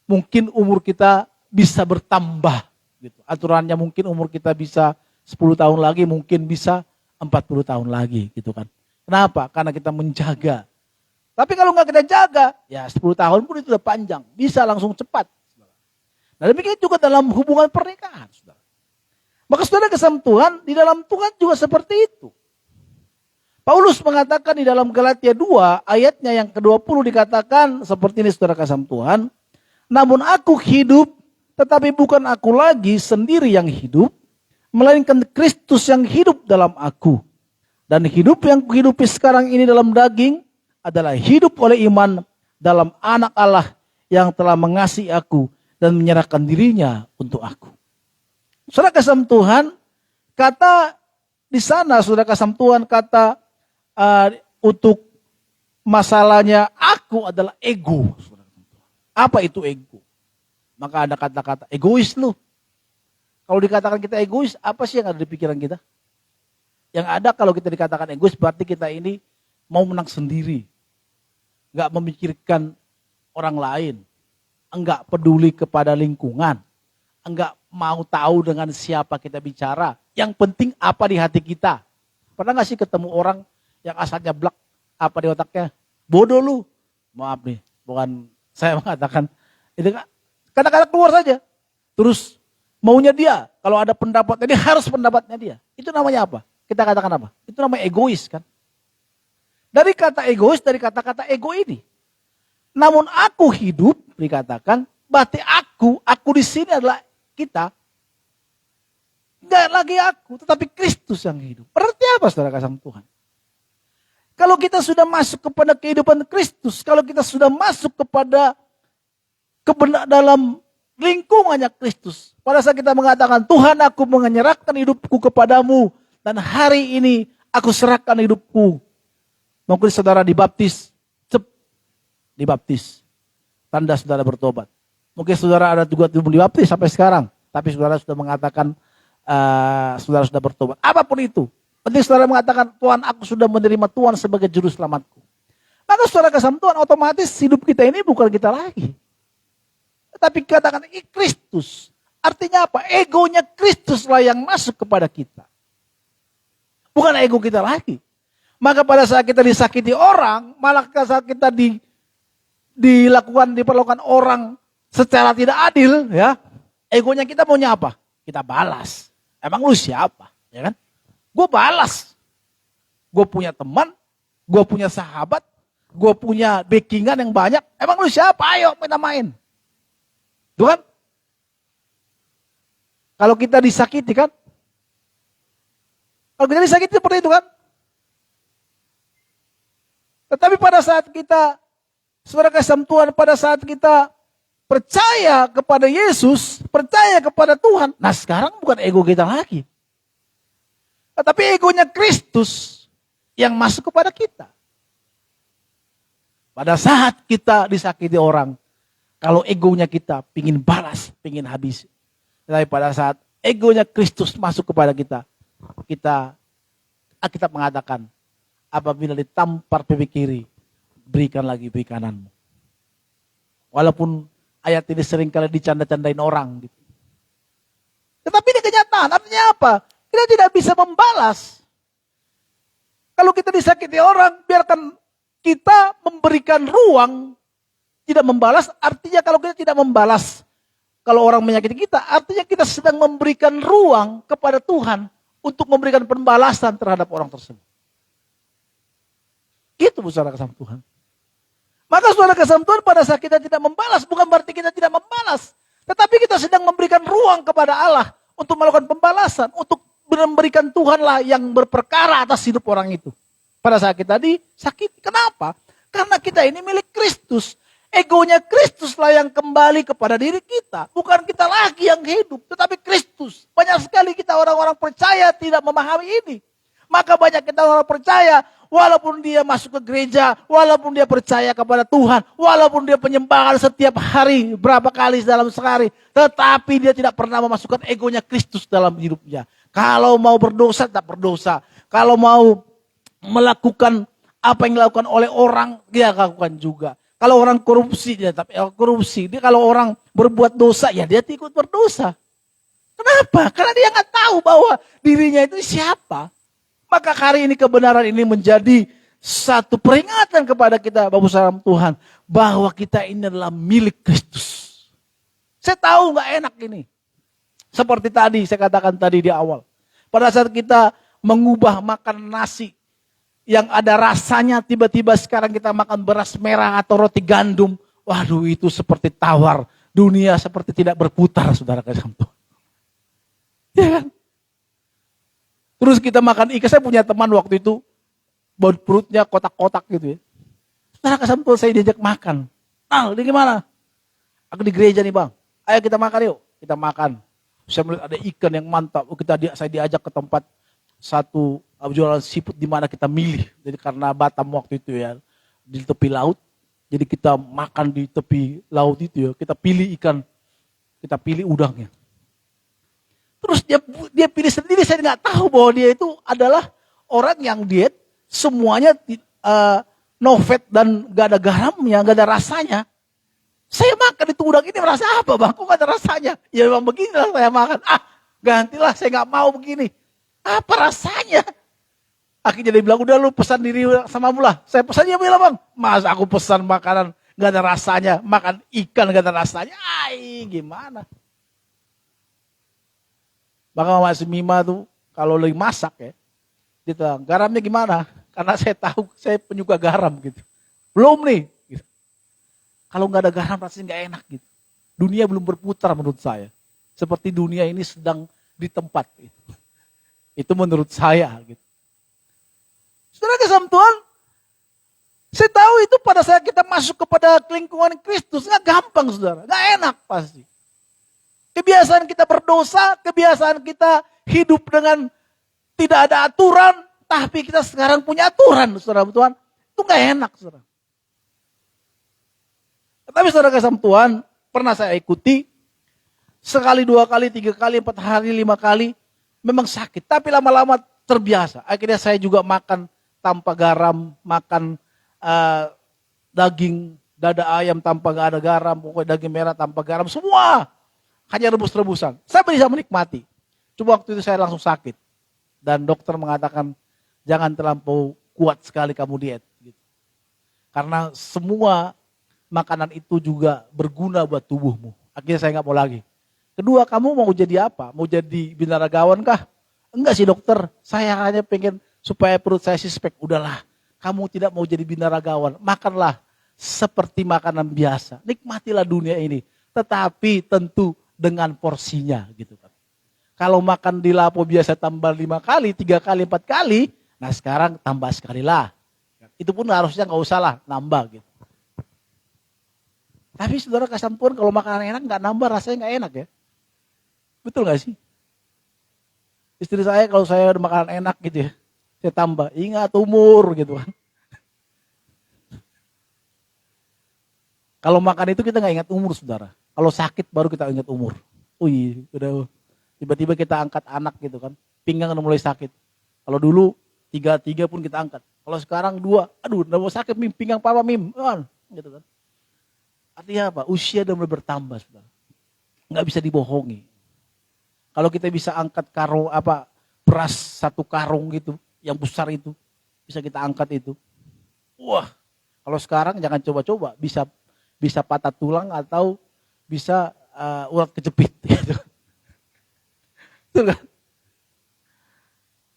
mungkin umur kita bisa bertambah. Gitu. Aturannya mungkin umur kita bisa 10 tahun lagi, mungkin bisa 40 tahun lagi. Gitu kan. Kenapa? Karena kita menjaga. Tapi kalau nggak kita jaga, ya 10 tahun pun itu udah panjang. Bisa langsung cepat. Nah demikian juga dalam hubungan pernikahan. Saudara. Maka saudara kesam Tuhan, di dalam Tuhan juga seperti itu. Paulus mengatakan di dalam Galatia 2 ayatnya yang ke-20 dikatakan seperti ini saudara kasih Tuhan. Namun aku hidup, tetapi bukan aku lagi sendiri yang hidup, melainkan Kristus yang hidup dalam aku. Dan hidup yang kuhidupi sekarang ini dalam daging adalah hidup oleh iman dalam anak Allah yang telah mengasihi aku dan menyerahkan dirinya untuk aku. Saudara kasih Tuhan, kata di sana saudara kasih Tuhan kata untuk masalahnya aku adalah ego. Apa itu ego? Maka ada kata-kata egois lu. Kalau dikatakan kita egois, apa sih yang ada di pikiran kita? Yang ada kalau kita dikatakan egois berarti kita ini mau menang sendiri. Enggak memikirkan orang lain. Enggak peduli kepada lingkungan. Enggak mau tahu dengan siapa kita bicara. Yang penting apa di hati kita. Pernah gak sih ketemu orang yang asalnya blak, apa di otaknya? Bodoh lu. Maaf nih, bukan saya mengatakan. Itu kata-kata keluar saja. Terus maunya dia, kalau ada pendapatnya dia harus pendapatnya dia. Itu namanya apa? Kita katakan apa? Itu namanya egois kan. Dari kata egois, dari kata-kata ego ini. Namun aku hidup, dikatakan, berarti aku di sini adalah kita. Enggak lagi aku, tetapi Kristus yang hidup. Berarti apa saudara kasih Tuhan? Kalau kita sudah masuk kepada kehidupan Kristus, kalau kita sudah masuk kepada dalam lingkungannya Kristus. Pada saat kita mengatakan, Tuhan aku menyerahkan hidupku kepadamu. Dan hari ini aku serahkan hidupku. Mungkin saudara dibaptis. Dibaptis. Tanda saudara bertobat. Mungkin saudara ada juga belum dibaptis sampai sekarang. Tapi saudara sudah mengatakan, saudara sudah bertobat. Apapun itu. Penting saudara mengatakan, Tuhan aku sudah menerima Tuhan sebagai juru selamatku. Maka saudara kasih Tuhan, otomatis hidup kita ini bukan kita lagi. Tapi katakan, Kristus. Artinya apa? Egonya Kristuslah yang masuk kepada kita. Bukan ego kita lagi. Maka pada saat kita disakiti orang, malah saat kita diperlakukan orang secara tidak adil, ya, egonya kita maunya apa? Kita balas. Emang lu siapa? Ya kan? Gue balas. Gue punya teman, gue punya sahabat, gue punya backingan yang banyak, emang lu siapa? Ayo kita main. Tuh kan? Kalau kita disakiti kan? Kalau kita disakiti seperti itu kan? Tetapi pada saat kita, saudara kasih Tuhan, pada saat kita percaya kepada Yesus, percaya kepada Tuhan, nah sekarang bukan ego kita lagi. Tetapi egonya Kristus yang masuk kepada kita. Pada saat kita disakiti orang, kalau egonya kita pingin balas, pingin habis. Tapi pada saat egonya Kristus masuk kepada kita, Alkitab mengatakan, apabila ditampar pipi kiri, berikan lagi pipi kananmu. Walaupun ayat ini seringkali dicanda-candain orang. Gitu. Tetapi ini kenyataan, artinya apa? Kita tidak bisa membalas. Kalau kita disakiti orang, biarkan kita memberikan ruang, tidak membalas, artinya kalau kita tidak membalas, kalau orang menyakiti kita, artinya kita sedang memberikan ruang kepada Tuhan untuk memberikan pembalasan terhadap orang tersebut. Gitu saudara kasih Tuhan. Maka saudara kasih Tuhan, pada saat kita tidak membalas, bukan berarti kita tidak membalas. Tetapi kita sedang memberikan ruang kepada Allah untuk melakukan pembalasan, untuk memberikan Tuhanlah yang berperkara atas hidup orang itu. Pada saat kita disakiti. Kenapa? Karena kita ini milik Kristus. Egonya Kristuslah yang kembali kepada diri kita. Bukan kita lagi yang hidup, tetapi Kristus. Banyak sekali kita orang-orang percaya tidak memahami ini. Maka banyak kita orang percaya, walaupun dia masuk ke gereja, walaupun dia percaya kepada Tuhan, walaupun dia penyembahan setiap hari, berapa kali dalam sehari, tetapi dia tidak pernah memasukkan egonya Kristus dalam hidupnya. Kalau mau berdosa, tak berdosa. Kalau mau melakukan apa yang dilakukan oleh orang, dia lakukan juga. Kalau orang korupsi, dia tapi korupsi. Dia kalau orang berbuat dosa, ya dia ikut berdosa. Kenapa? Karena dia nggak tahu bahwa dirinya itu siapa. Maka hari ini kebenaran ini menjadi satu peringatan kepada kita, Bapak Saudara Tuhan, bahwa kita ini adalah milik Kristus. Saya tahu nggak enak ini. Seperti tadi, saya katakan tadi di awal. Pada saat kita mengubah makan nasi yang ada rasanya, tiba-tiba sekarang kita makan beras merah atau roti gandum. Waduh, itu seperti tawar. Dunia seperti tidak berputar, saudara kasih Tuhan. Ya kan? Terus kita makan ikan. Saya punya teman waktu itu, baut perutnya kotak-kotak gitu ya. Saudara kasih Tuhan, saya diajak makan. Nah, ini gimana? Aku di gereja nih bang. Ayo kita makan yuk. Kita makan. Saya melihat ada ikan yang mantap. Saya diajak ke tempat satu jualan seafood di mana kita milih. Jadi karena Batam waktu itu ya, di tepi laut. Jadi kita makan di tepi laut itu ya. Kita pilih ikan, kita pilih udangnya. Terus dia pilih sendiri, saya nggak tahu bahwa dia itu adalah orang yang diet, semuanya no fat dan gak ada garamnya, gak ada rasanya. Saya makan itu udang ini merasa apa bang? Kok gak ada rasanya? Ya memang beginilah saya makan. Gantilah, saya nggak mau begini. Apa rasanya? Akhirnya dia bilang, udah lu pesan diri sama mula. Saya pesan, ya bilang bang, masa aku pesan makanan gak ada rasanya, makan ikan gak ada rasanya, gimana? Maka Mama Semima tuh kalau lagi masak ya, dia bilang, garamnya gimana? Karena saya tahu saya penyuka garam gitu. Belum nih. Gitu. Kalau gak ada garam rasanya gak enak gitu. Dunia belum berputar menurut saya. Seperti dunia ini sedang di tempat. Gitu. Itu menurut saya gitu. Saudara kasih Tuhan, saya tahu itu pada saat kita masuk kepada lingkungan Kristus, gak gampang saudara, gak enak pasti. Kebiasaan kita berdosa, kebiasaan kita hidup dengan tidak ada aturan, tapi kita sekarang punya aturan saudara Tuhan, itu gak enak saudara. Tapi saudara kasih Tuhan, pernah saya ikuti, sekali, 2 kali, 3 kali, 4 hari, 5 kali, memang sakit, tapi lama-lama terbiasa. Akhirnya saya juga makan tanpa garam, makan daging, dada ayam tanpa gak ada garam, pokoknya daging merah tanpa garam, semua hanya rebus-rebusan. Saya bisa menikmati. Coba waktu itu saya langsung sakit. Dan dokter mengatakan, jangan terlampau kuat sekali kamu diet. Gitu. Karena semua makanan itu juga berguna buat tubuhmu. Akhirnya saya gak mau lagi. Kedua, kamu mau jadi apa? Mau jadi binaragawan kah? Enggak sih dokter, saya hanya pengen supaya perut saya six pack. Udahlah, kamu tidak mau jadi binaragawan, makanlah seperti makanan biasa. Nikmatilah dunia ini. Tetapi tentu dengan porsinya gitu kan. Kalau makan di lapo biasa tambah 5 kali, 3 kali, 4 kali, nah sekarang tambah sekali lah. Itu pun harusnya nggak usah lah nambah gitu. Tapi saudara kesampuan kalau makanan enak nggak nambah rasanya nggak enak ya. Betul nggak sih? Istri saya kalau saya ada makanan enak gitu ya, saya tambah, ingat umur gitu kan. Kalau makan itu kita nggak ingat umur saudara. Kalau sakit baru kita ingat umur. Iya, udah tiba-tiba kita angkat anak gitu kan, pinggang udah mulai sakit. Kalau dulu 3 pun kita angkat. Kalau sekarang 2, aduh udah mau sakit mim, pinggang papa mim, gitu kan. Artinya apa? Usia udah mulai bertambah saudara. Nggak bisa dibohongi. Kalau kita bisa angkat karung beras 1 karung gitu, yang besar itu, bisa kita angkat itu. Wah, kalau sekarang jangan coba-coba, bisa patah tulang atau bisa urat kejepit. Gitu. Betul kan?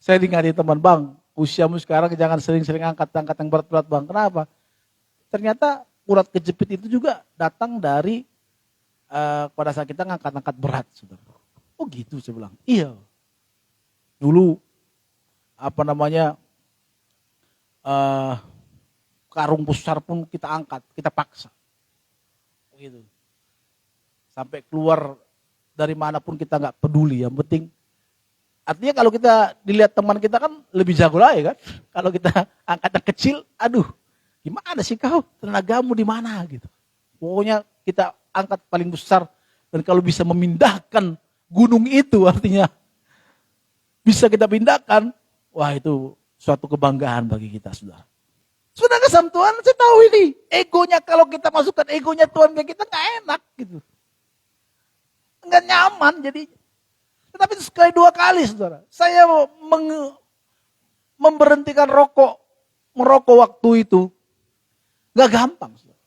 Saya diingati teman, bang, usiamu sekarang jangan sering-sering angkat yang berat-berat bang. Kenapa? Ternyata urat kejepit itu juga datang dari pada saat kita ngangkat-angkat berat. Saudara. Oh gitu saya bilang. Iya. Dulu karung besar pun kita angkat, kita paksa. Gitu. Sampai keluar dari manapun kita nggak peduli, yang penting. Artinya kalau kita dilihat teman kita kan lebih jago lah ya kan. Kalau kita angkat yang kecil, aduh, gimana sih kau? Tenagamu di mana gitu. Pokoknya kita angkat paling besar dan kalau bisa memindahkan gunung itu artinya bisa kita pindahkan. Wah itu suatu kebanggaan bagi kita saudara. Sudah kesam Tuhan, saya tahu ini. Egonya kalau kita masukkan egonya Tuhan ke kita nggak enak gitu. Nggak nyaman jadi. Tetapi itu sekali 2 kali saudara. Saya memberhentikan merokok waktu itu. Nggak gampang saudara.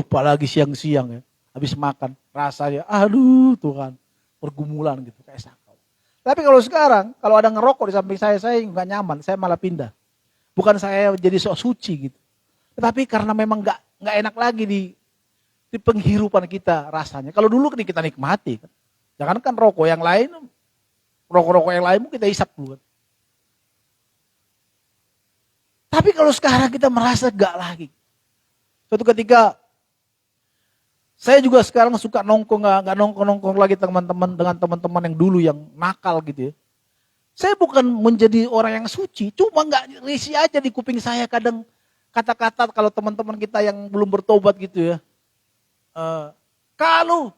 Apalagi siang-siang ya. Habis makan. Rasanya aduh Tuhan. Pergumulan gitu kayak sakau. Tapi kalau sekarang, kalau ada ngerokok di samping saya nggak nyaman. Saya malah pindah. Bukan saya jadi sok suci gitu. Tetapi karena memang nggak enak lagi di penghirupan kita rasanya. Kalau dulu kita nikmati. Kan. Jangan kan rokok yang lain, rokok-rokok yang lain kita hisap dulu. Kan. Tapi kalau sekarang kita merasa gak lagi. Suatu ketika, saya juga sekarang suka nggak nongkrong lagi teman-teman dengan teman-teman yang dulu yang nakal gitu ya. Saya bukan menjadi orang yang suci, cuma nggak risih aja di kuping saya kadang kata-kata kalau teman-teman kita yang belum bertobat gitu ya. Kalu,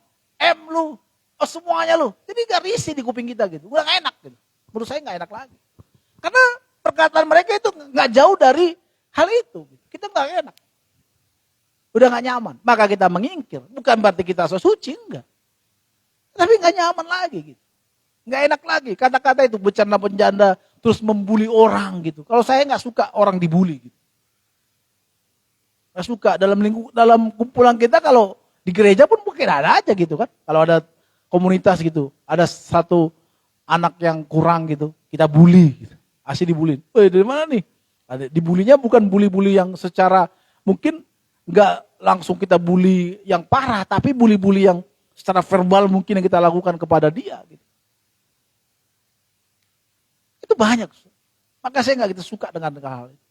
lu, semuanya lu. Jadi gak risih di kuping kita gitu. Udah gak enak gitu. Menurut saya gak enak lagi. Karena perkataan mereka itu gak jauh dari hal itu. Kita gak enak. Udah gak nyaman. Maka kita mengingkir. Bukan berarti kita so suci, enggak. Tapi gak nyaman lagi gitu. Gak enak lagi. Kata-kata itu bercanda-bercanda. Terus membuli orang gitu. Kalau saya gak suka orang dibully gitu. Gak suka dalam kumpulan kita kalau di gereja pun mungkin ada aja gitu kan. Kalau ada komunitas gitu, ada satu anak yang kurang gitu, kita bully gitu. Asli dibully. Dari mana nih? Dibulinya bukan bully-bully yang secara mungkin enggak langsung kita bully yang parah, tapi bully-bully yang secara verbal mungkin yang kita lakukan kepada dia gitu. Itu banyak. Maka saya enggak gitu suka dengan hal itu.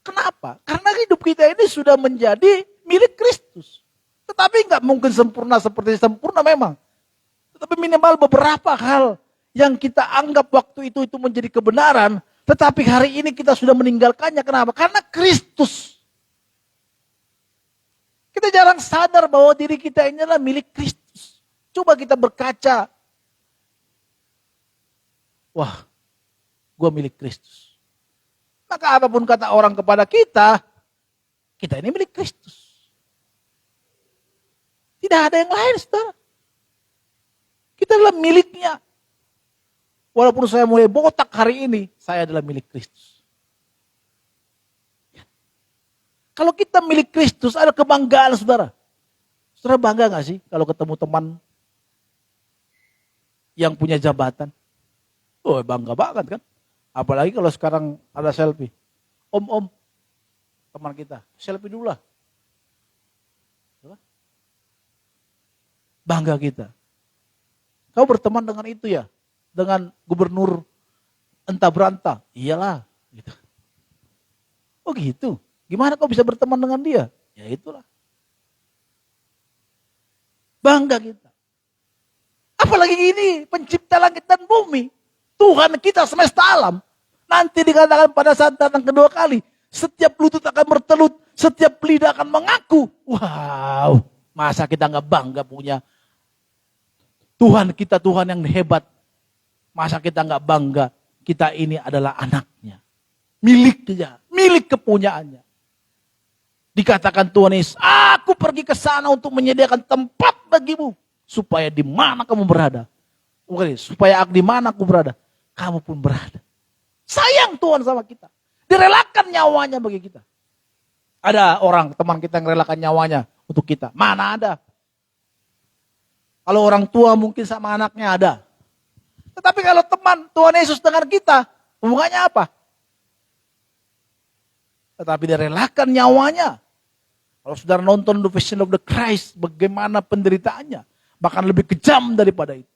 Kenapa? Karena hidup kita ini sudah menjadi milik Kristus. Tetapi nggak mungkin sempurna seperti sempurna memang. Tetapi minimal beberapa hal yang kita anggap waktu itu menjadi kebenaran. Tetapi hari ini kita sudah meninggalkannya. Kenapa? Karena Kristus. Kita jarang sadar bahwa diri kita ini adalah milik Kristus. Coba kita berkaca. Wah, gue milik Kristus. Maka apapun kata orang kepada kita ini milik Kristus. Tidak ada yang lain, saudara. Kita adalah miliknya. Walaupun saya mulai botak hari ini, saya adalah milik Kristus. Kalau kita milik Kristus, ada kebanggaan, saudara. Saudara bangga gak sih kalau ketemu teman yang punya jabatan? Oh, bangga banget kan. Apalagi kalau sekarang ada selfie. Om, teman kita, selfie dulu lah. Bangga kita. Kau berteman dengan itu ya? Dengan gubernur entah berantah? Iyalah. Gitu. Oh gitu. Gimana kau bisa berteman dengan dia? Ya itulah. Bangga kita. Apalagi gini, pencipta langit dan bumi. Tuhan kita semesta alam. Nanti dikatakan pada saat datang kedua kali, setiap lutut akan bertelut, setiap lidah akan mengaku. Wow, masa kita nggak bangga punya Tuhan kita, Tuhan yang hebat. Masa kita nggak bangga, kita ini adalah anaknya. Miliknya, milik kepunyaannya. Dikatakan Tuhan Yesus, aku pergi ke sana untuk menyediakan tempat bagimu. Supaya di mana kamu berada. Supaya di mana aku berada, kamu pun berada. Sayang Tuhan sama kita. Direlakan nyawanya bagi kita. Ada orang, teman kita yang relakan nyawanya untuk kita. Mana ada? Kalau orang tua mungkin sama anaknya ada. Tetapi kalau teman Tuhan Yesus dengan kita, hubungannya apa? Tetapi dia relakan nyawanya. Kalau saudara nonton The Passion of the Christ, bagaimana penderitaannya. Bahkan lebih kejam daripada itu.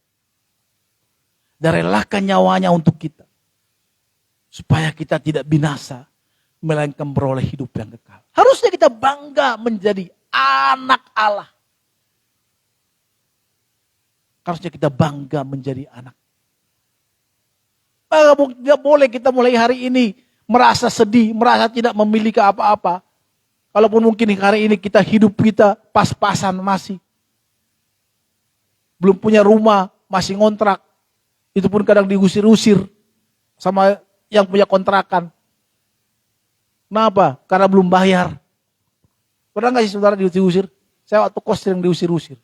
Dia relakan nyawanya untuk kita. Supaya kita tidak binasa, melainkan beroleh hidup yang kekal. Harusnya kita bangga menjadi anak Allah. Harusnya kita bangga menjadi anak. Tidak boleh kita mulai hari ini merasa sedih, merasa tidak memiliki apa-apa. Kalaupun mungkin hari ini kita hidup kita pas-pasan masih. Belum punya rumah, masih ngontrak. Itu pun kadang diusir-usir sama yang punya kontrakan. Kenapa? Karena belum bayar. Pernah gak sih saudara diusir-usir? Saya waktu kos sering diusir-usir.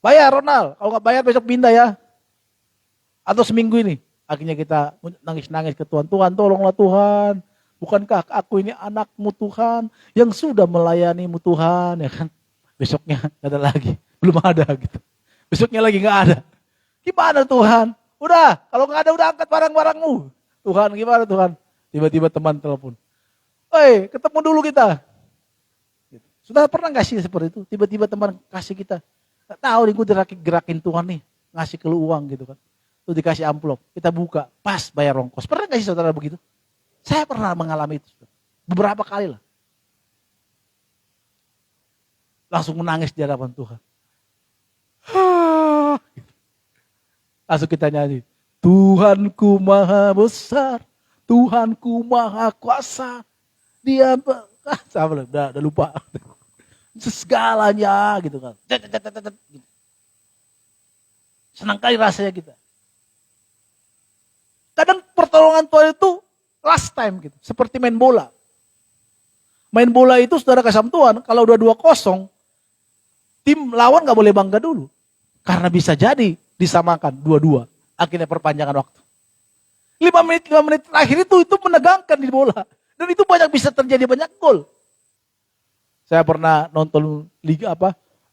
Bayar Ronald, kalau gak bayar besok pindah ya. Atau seminggu ini. Akhirnya kita nangis-nangis ke Tuhan. Tuhan tolonglah Tuhan. Bukankah aku ini anakmu Tuhan. Yang sudah melayanimu Tuhan. Ya kan. Besoknya gak ada lagi. Belum ada gitu. Besoknya lagi gak ada. Gimana Tuhan? Udah, kalau gak ada udah angkat barang-barangmu. Tuhan gimana Tuhan? Tiba-tiba teman telepon. Oi, ketemu dulu kita. Sudah pernah gak sih seperti itu? Tiba-tiba teman kasih kita. Gak tahu nih gue gerakin Tuhan nih. Ngasih ke lu uang gitu kan. Terus dikasih amplop. Kita buka. Pas bayar ongkos. Pernah gak sih saudara begitu? Saya pernah mengalami itu. Beberapa kali lah. Langsung menangis di hadapan Tuhan. Langsung kita nyanyi. Tuhanku maha besar. Tuhanku maha kuasa. Dia udah lupa. Segalanya gitu kan. Senang kali rasanya kita. Kadang pertolongan Tuhan itu last time gitu. Seperti main bola. Main bola itu saudara kasam Tuhan. Kalau udah 2-0. Tim lawan gak boleh bangga dulu. Karena bisa jadi disamakan 2-2. Akhirnya perpanjangan waktu. 5 menit terakhir itu menegangkan di bola. Dan itu banyak bisa terjadi banyak gol. Saya pernah nonton liga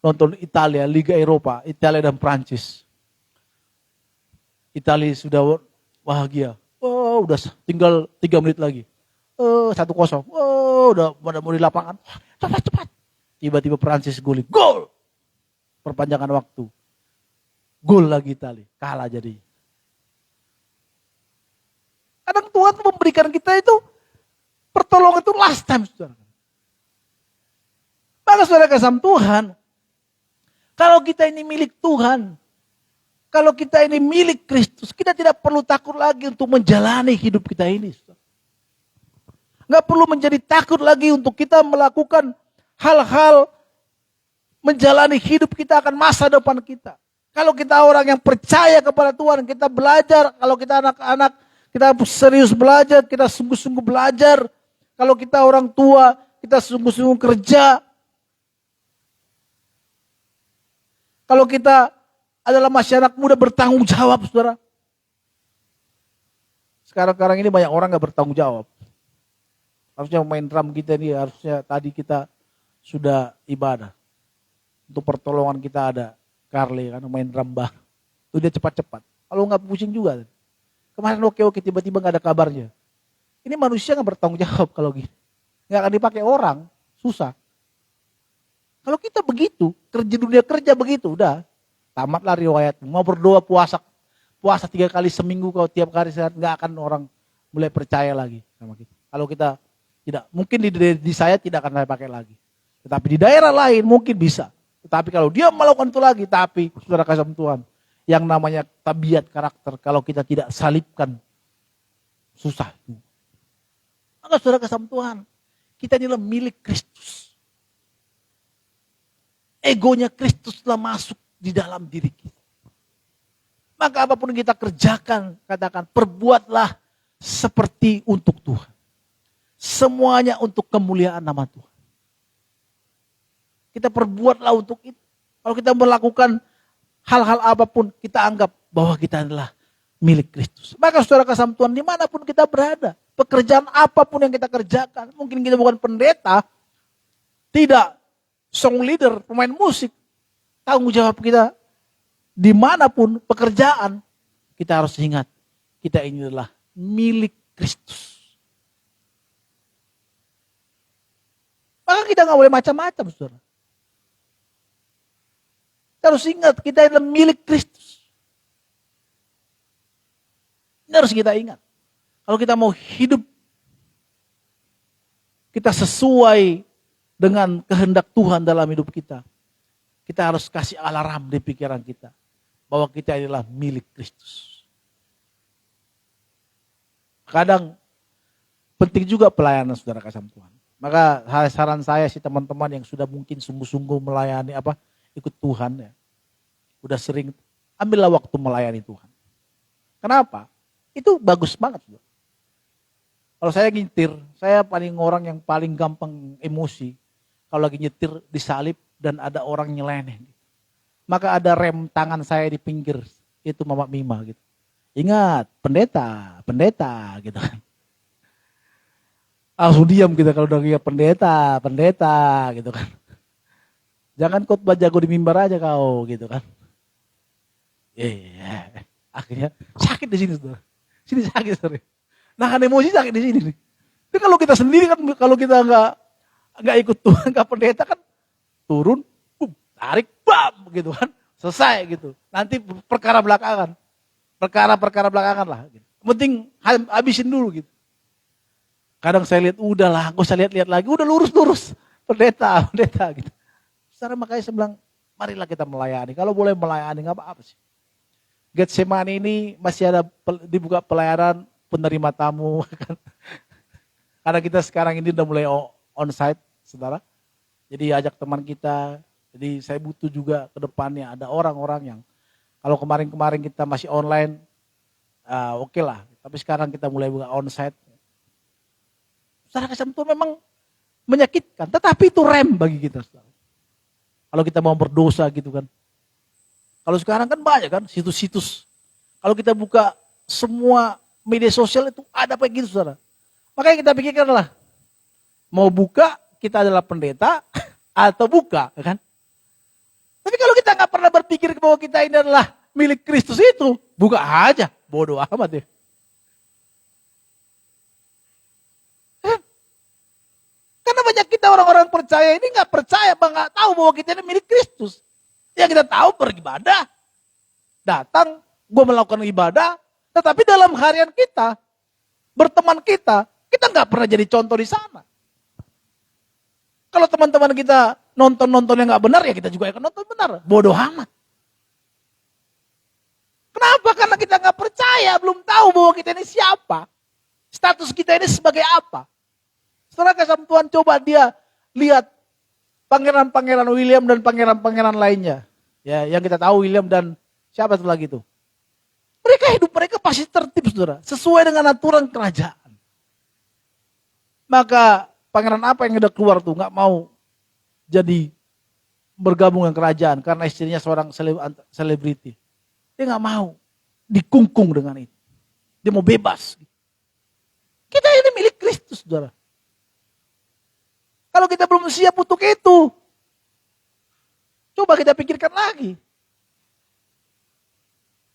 nonton Italia, Liga Eropa, Italia dan Prancis. Italia sudah bahagia. Oh, udah tinggal 3 menit lagi. 1-0. Oh, udah mau di lapangan. Cepat. Tiba-tiba Prancis golin. Gol. Perpanjangan waktu. Gol lagi Italia. Kalah jadi. Kadang Tuhan memberikan kita itu pertolongan itu last time, saudara. Maka saudara kasam Tuhan, kalau kita ini milik Tuhan, kalau kita ini milik Kristus, kita tidak perlu takut lagi untuk menjalani hidup kita ini. Nggak perlu menjadi takut lagi untuk kita melakukan hal-hal menjalani hidup kita akan masa depan kita. Kalau kita orang yang percaya kepada Tuhan, kita belajar. Kalau kita anak-anak, kita serius belajar, kita sungguh-sungguh belajar. Kalau kita orang tua, kita sungguh-sungguh kerja. Kalau kita adalah masyarakat muda bertanggung jawab, saudara. Sekarang ini banyak orang gak bertanggung jawab. Harusnya main drum kita ini, harusnya tadi kita sudah ibadah. Untuk pertolongan kita ada. Carly kan main drum bar. Itu dia cepat-cepat. Kalau gak pusing juga. Kemarin oke, tiba-tiba gak ada kabarnya. Ini manusia nggak bertanggung jawab kalau gini. Nggak akan dipakai orang, susah. Kalau kita begitu, kerja dunia kerja begitu, udah. Tamatlah riwayat. Mau berdoa puasa 3 kali seminggu, kalau tiap hari sehat, nggak akan orang mulai percaya lagi sama kita. Kalau kita tidak, mungkin di saya tidak akan saya pakai lagi. Tetapi di daerah lain mungkin bisa. Tetapi kalau dia melakukan itu lagi, tapi saudara kasih Tuhan, yang namanya tabiat karakter, kalau kita tidak salibkan, susah. Maka saudara kasih Tuhan, kita inilah milik Kristus. Egonya Kristus telah masuk di dalam diri kita. Maka apapun yang kita kerjakan, katakan, perbuatlah seperti untuk Tuhan. Semuanya untuk kemuliaan nama Tuhan. Kita perbuatlah untuk itu. Kalau kita melakukan hal-hal apapun, kita anggap bahwa kita adalah milik Kristus. Maka saudara kasih Tuhan, dimanapun kita berada, pekerjaan apapun yang kita kerjakan, mungkin kita bukan pendeta, tidak song leader, pemain musik, tanggung jawab kita dimanapun pekerjaan, kita harus ingat, kita ini adalah milik Kristus. Maka kita nggak boleh macam-macam, saudara. Kita harus ingat, kita adalah milik Kristus. Ini harus kita ingat. Kalau kita mau hidup, kita sesuai dengan kehendak Tuhan dalam hidup kita. Kita harus kasih alarm di pikiran kita. Bahwa kita adalah milik Kristus. Kadang penting juga pelayanan saudara kasih Tuhan. Maka saran saya sih teman-teman yang sudah mungkin sungguh-sungguh melayani ikut Tuhan ya. Udah sering, ambillah waktu melayani Tuhan. Kenapa? Itu bagus banget. Kalau saya nyetir, saya orang yang paling gampang emosi. Kalau lagi nyetir disalip dan ada orang nyeleneh. Maka ada rem tangan saya di pinggir. Itu Mama Mima gitu. Ingat, pendeta gitu kan. Langsung diam kita kalau udah lihat pendeta gitu kan. Jangan khotbah jago di mimbar aja kau gitu kan. Akhirnya sakit di sini saudara. Sini sakit saudara. Nah emosi sakit di sini nih. Tapi kalau kita sendiri kan, kalau kita nggak ikut Tuhan, nggak pendeta kan turun, tarik, bam gitu kan, selesai gitu. Nanti perkara belakangan lah. Gitu. Penting habisin dulu gitu. Kadang saya lihat, udahlah, gak usah lihat-lihat lagi, udah lurus pendeta gitu. Secara makanya saya bilang, marilah kita melayani. Kalau boleh melayani, nggak apa-apa sih. Getsemani ini masih ada dibuka pelayanan penerima tamu. Karena kita sekarang ini udah mulai onsite, saudara. Jadi ajak teman kita. Jadi saya butuh juga ke depannya ada orang-orang yang kalau kemarin kita masih online, oke lah. Tapi sekarang kita mulai buka onsite. Saudara kasih Tuhan memang menyakitkan, tetapi itu rem bagi kita, saudara. Kalau kita mau berdosa gitu kan. Kalau sekarang kan banyak kan situs-situs. Kalau kita buka semua media sosial itu ada kayak gitu, saudara. Makanya kita pikirkanlah, mau buka kita adalah pendeta atau buka, kan? Tapi kalau kita nggak pernah berpikir bahwa kita ini adalah milik Kristus itu, buka aja, bodoh amat ya. Karena banyak kita orang-orang percaya ini nggak percaya, nggak tahu bahwa kita ini milik Kristus. Yang kita tahu beribadah, datang, gue melakukan ibadah, tetapi dalam harian kita, berteman kita nggak pernah jadi contoh di sana. Kalau teman-teman kita nonton yang nggak benar, ya kita juga akan nonton benar. Bodoh amat. Kenapa? Karena kita nggak percaya, belum tahu bahwa kita ini siapa. Status kita ini sebagai apa. Setelah kasih Tuhan coba dia lihat pangeran-pangeran William dan pangeran-pangeran lainnya. Ya, yang kita tahu William dan siapa itu lagi itu. Mereka pasti tertib, saudara. Sesuai dengan aturan kerajaan. Maka pangeran apa yang udah keluar tuh nggak mau jadi bergabung dengan kerajaan karena istrinya seorang selebriti. Dia nggak mau dikungkung dengan itu. Dia mau bebas. Kita ini milik Kristus, saudara. Kalau kita belum siap untuk itu, coba kita pikirkan lagi.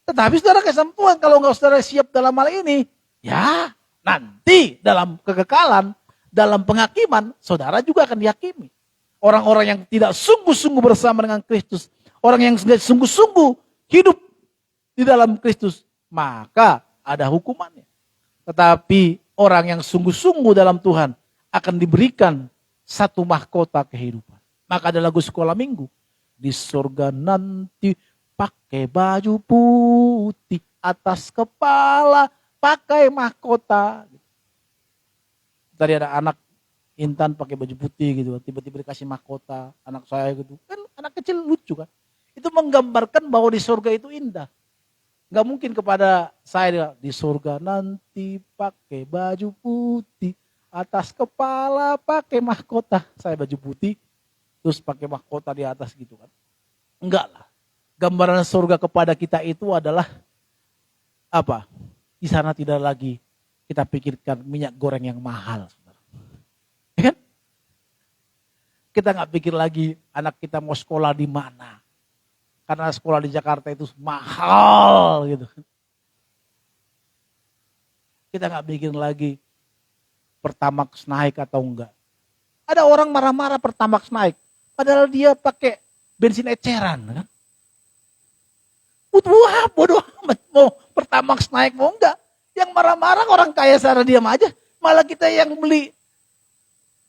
Tetapi saudara kasih Tuhan, kalau nggak saudara siap dalam hal ini, ya Nanti dalam kekekalan, dalam penghakiman, saudara juga akan dihakimi. Orang-orang yang tidak sungguh-sungguh bersama dengan Kristus, orang yang sungguh-sungguh hidup di dalam Kristus, maka ada hukumannya. Tetapi orang yang sungguh-sungguh dalam Tuhan akan diberikan satu mahkota kehidupan. Maka ada lagu sekolah minggu. Di surga nanti pakai baju putih, atas kepala pakai mahkota. Tadi ada anak Intan pakai baju putih gitu, tiba-tiba dikasih mahkota, anak saya gitu. Kan anak kecil lucu kan. Itu menggambarkan bahwa di surga itu indah. Gak mungkin kepada saya di surga nanti pakai baju putih, atas kepala pakai mahkota. Saya baju putih, terus pakai mahkota di atas gitu kan. Enggak lah. Gambaran surga kepada kita itu adalah apa? Di sana tidak lagi kita pikirkan minyak goreng yang mahal. Ya kan? Kita nggak pikir lagi anak kita mau sekolah di mana. Karena sekolah di Jakarta itu mahal gitu. Kita nggak pikir lagi Pertamax naik atau enggak. Ada orang marah-marah Pertamax naik. Padahal dia pakai bensin eceran. Kan? Bodoh amat. Mau Pertamax naik mau enggak. Yang marah-marah orang kaya sana diam aja. Malah kita yang beli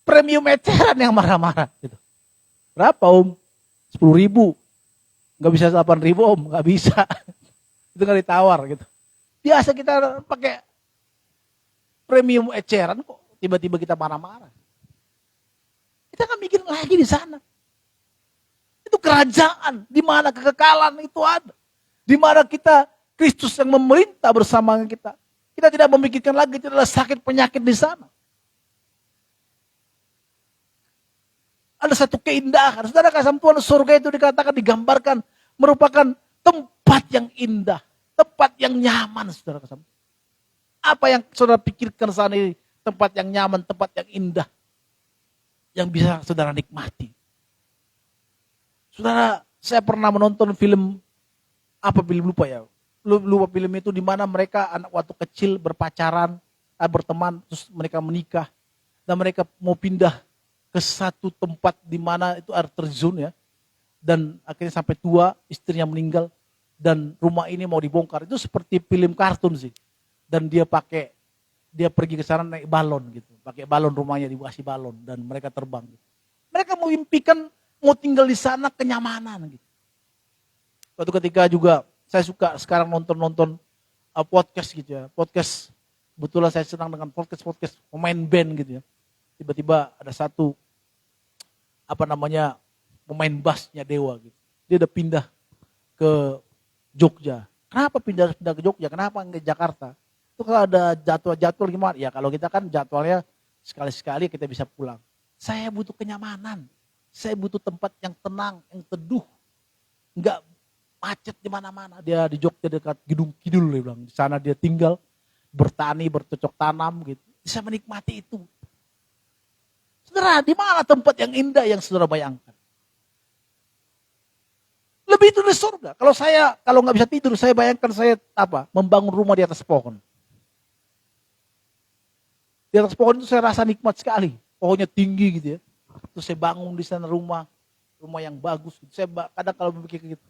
premium eceran yang marah-marah. Gitu. Berapa om? 10.000. Gak bisa 8.000 om. Gak bisa. Itu gak ditawar gitu. Biasa kita pakai premium eceran kok. Tiba-tiba kita marah-marah. Kita gak mikir lagi di sana. Itu kerajaan. Di mana kekekalan itu ada. Di mana kita, Kristus yang memerintah bersama kita. Kita tidak memikirkan lagi itu adalah sakit penyakit di sana. Ada satu keindahan. Saudara kasih Tuhan, surga itu dikatakan, digambarkan, merupakan tempat yang indah. Tempat yang nyaman, saudara kasih. Apa yang saudara pikirkan saat ini? Tempat yang nyaman, tempat yang indah. Yang bisa saudara nikmati. Saudara, saya pernah menonton film, apa film lupa ya. Lupa film itu di mana mereka anak waktu kecil berpacaran, berteman, terus mereka menikah. Dan mereka mau pindah ke satu tempat di mana itu air terjun ya. Dan akhirnya sampai tua, istrinya meninggal. Dan rumah ini mau dibongkar. Itu seperti film kartun sih. Dan dia pergi ke sana naik balon gitu. Pakai balon rumahnya, dikasih balon. Dan mereka terbang gitu. Mereka mau impikan, mau tinggal di sana kenyamanan gitu. Suatu ketika juga, saya suka sekarang nonton podcast gitu ya. Podcast, kebetulan saya senang dengan podcast pemain band gitu ya. Tiba-tiba ada satu pemain bassnya Dewa gitu. Dia udah pindah ke Jogja. Kenapa pindah ke Jogja? Kenapa nggak Jakarta? Itu kalau ada jadwal gimana? Ya kalau kita kan jadwalnya sekali-sekali kita bisa pulang. Saya butuh kenyamanan. Saya butuh tempat yang tenang, yang teduh. Nggak macet di mana-mana. Dia di Jogja dekat Gedung Kidul dia bilang. Di sana dia tinggal, bertani, bercocok tanam gitu. Bisa menikmati itu. Saudara, di mana tempat yang indah yang saudara bayangkan? Lebih itu dari surga. Kalau nggak bisa tidur, saya bayangkan saya membangun rumah di atas pohon. Di atas pohon itu saya rasa nikmat sekali. Pohonnya tinggi gitu ya. Terus saya bangun di sana rumah yang bagus. Saya kadang kalau berpikir gitu,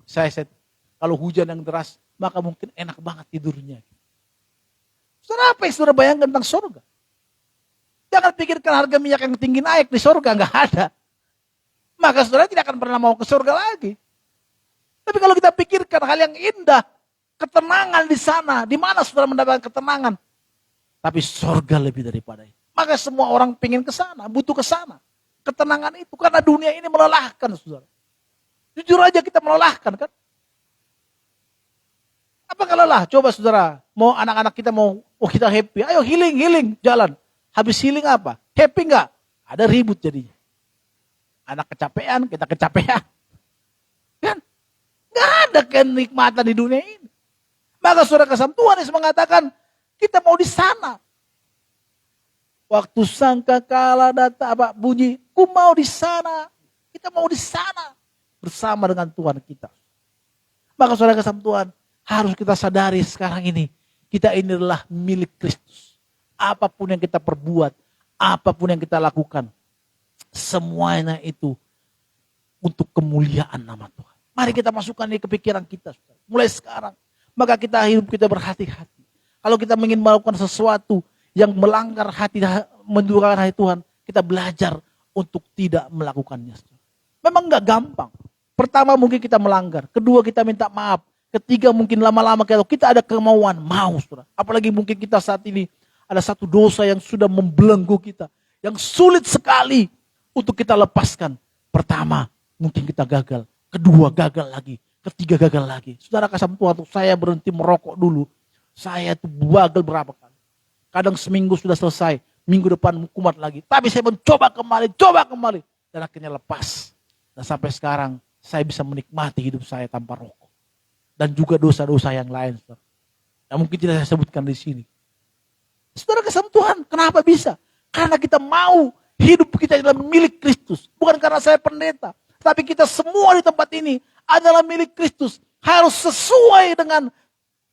saya kalau hujan yang deras, maka mungkin enak banget tidurnya. Saudara, apa yang saudara bayangkan tentang surga? Jangan pikirkan harga minyak yang tinggi naik di surga, nggak ada. Maka saudara tidak akan pernah mau ke surga lagi. Tapi kalau kita pikirkan hal yang indah, ketenangan di sana, di mana saudara mendapatkan ketenangan? Tapi surga lebih daripada itu. Maka semua orang pengen ke sana, butuh ke sana. Ketenangan itu, karena dunia ini melelahkan saudara. Jujur aja kita melelahkan kan. Apakah lelah? Coba saudara, mau anak-anak kita kita happy, ayo healing, jalan. Habis healing apa? Happy enggak? Ada ribut jadinya. Anak kecapean, kita kecapean. Kan? Enggak ada kenikmatan di dunia ini. Maka saudara kasih Tuhan Yesus mengatakan, kita mau di sana. Waktu sangkakala datang bunyi, ku mau di sana. Kita mau di sana. Bersama dengan Tuhan kita. Maka saudara kasih Tuhan, harus kita sadari sekarang ini. kita ini adalah milik Kristus. Apapun yang kita perbuat, apapun yang kita lakukan, semuanya itu untuk kemuliaan nama Tuhan. Mari kita masukkan ini ke pikiran kita, saudara. Mulai sekarang, maka hidup kita berhati-hati. Kalau kita ingin melakukan sesuatu yang melanggar hati, mendurhakai hati Tuhan, kita belajar untuk tidak melakukannya. Memang nggak gampang. Pertama mungkin kita melanggar, kedua kita minta maaf, ketiga mungkin lama-lama kalau kita ada kemauan mau, saudara. Apalagi mungkin kita saat ini ada satu dosa yang sudah membelenggu kita, yang sulit sekali untuk kita lepaskan. Pertama mungkin kita gagal, kedua gagal lagi, ketiga gagal lagi. Saudara kasih Tuhan, saya berhenti merokok dulu. Saya tuh gagal berapa kali. Kadang seminggu sudah selesai, minggu depan kumat lagi. Tapi saya mencoba kembali. Dan akhirnya lepas. Dan sampai sekarang saya bisa menikmati hidup saya tanpa rokok. Dan juga dosa-dosa yang lain. Saudara. Yang mungkin tidak saya sebutkan di sini. Saudara kasih Tuhan, kenapa bisa? Karena kita mau hidup kita adalah milik Kristus. Bukan karena saya pendeta. Tapi kita semua di tempat ini adalah milik Kristus. Harus sesuai dengan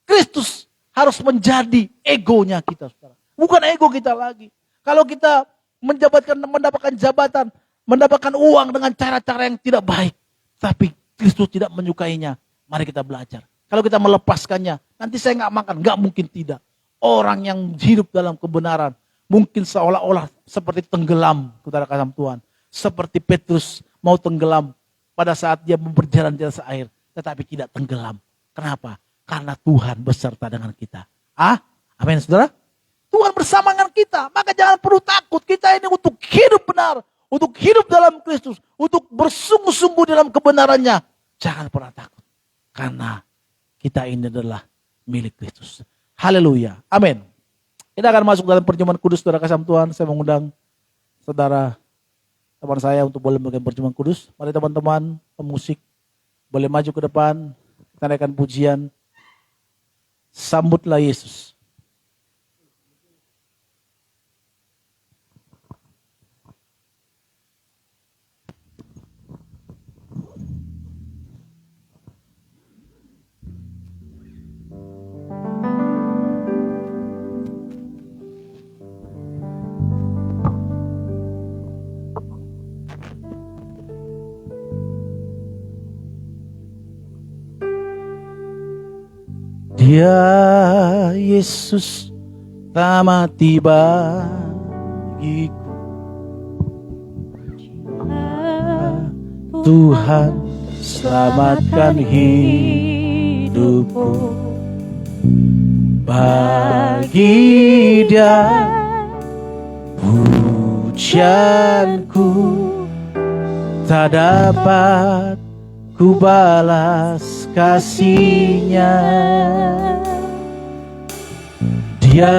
Kristus. Harus menjadi egonya kita, saudara. Bukan ego kita lagi. Kalau kita mendapatkan jabatan, mendapatkan uang dengan cara-cara yang tidak baik. Tapi Kristus tidak menyukainya. Mari kita belajar. Kalau kita melepaskannya, nanti saya nggak makan. Nggak mungkin tidak. Orang yang hidup dalam kebenaran, mungkin seolah-olah seperti tenggelam, saudara kasih Tuhan. Seperti Petrus mau tenggelam pada saat dia berjalan di atas air. Tetapi tidak tenggelam. Kenapa? Karena Tuhan beserta dengan kita. Amin, saudara. Tuhan bersama dengan kita. Maka jangan perlu takut. Kita ini untuk hidup benar. Untuk hidup dalam Kristus. Untuk bersungguh-sungguh dalam kebenarannya. Jangan pernah takut. Karena kita ini adalah milik Kristus. Haleluya. Amin. Kita akan masuk dalam perjamuan kudus, saudara kasih Tuhan. Saya mengundang saudara teman saya untuk boleh memberikan perjamuan kudus. Mari teman-teman pemusik boleh maju ke depan. Kita naikkan pujian. Sambutlah Yesus. Dia Yesus tak mati bagiku. Tuhan selamatkan hidupku. Bagi Dia pujianku tak dapat ku balas kasih-Nya. Dia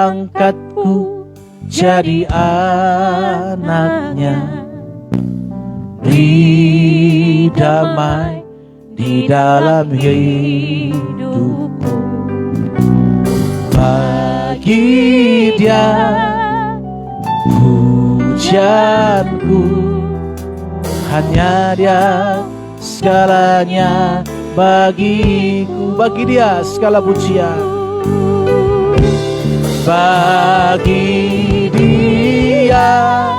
angkatku jadi anak-Nya. Beri damai di dalam hidupku. Bagi Dia pujianku, hanya Dia segalanya bagiku. Bagi Dia segala pujian. Bagi Dia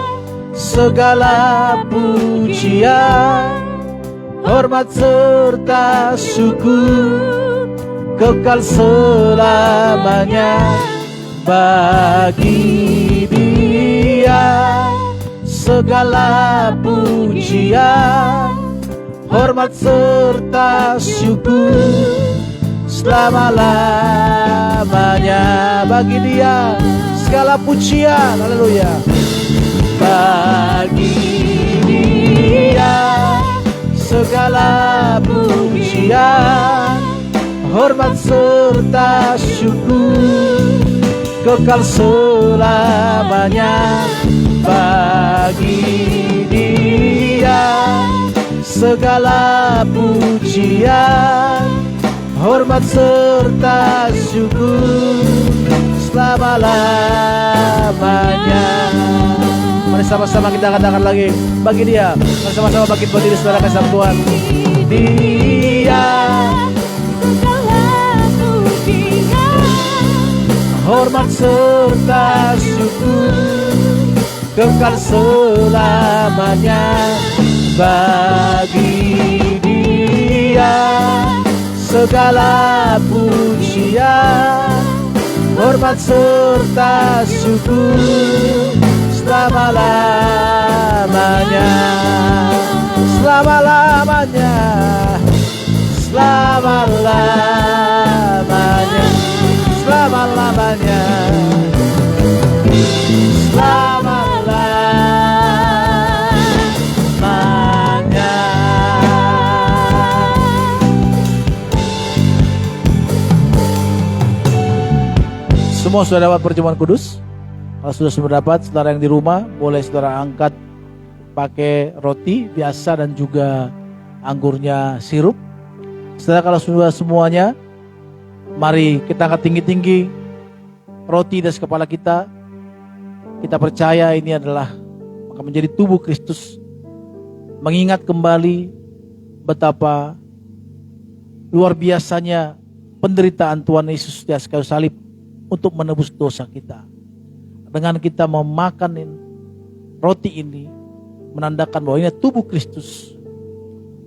segala pujian, hormat serta syukur kekal selamanya. Bagi Dia segala pujian, hormat serta syukur selama-lamanya. Bagi Dia segala pujian, haleluya. Bagi Dia segala pujian, hormat serta syukur kekal selamanya. Bagi Dia segala pujian, hormat serta syukur selama-lamanya. Mari sama-sama kita katakan lagi. Bagi Dia. Mari sama-sama bangkit berdiri, saudara kasih Tuhan. Dia segala pujian, hormat serta syukur kekal selamanya bagi Dia. Segala pujian, hormat serta syukur selama-lamanya, selama-lamanya, selama-lamanya, selama-lamanya, selama-lamanya. Semua sudah dapat perjamuan kudus? Kalau sudah dapat, saudara yang di rumah boleh saudara angkat pakai roti biasa dan juga anggurnya sirup. Saudara kalau sudah semuanya, mari kita angkat tinggi-tinggi roti dari kepala kita. Kita percaya ini adalah akan menjadi tubuh Kristus. Mengingat kembali betapa luar biasanya penderitaan Tuhan Yesus di atas kayu salib untuk menebus dosa kita. Dengan kita memakan roti ini, menandakan bahwa ini tubuh Kristus.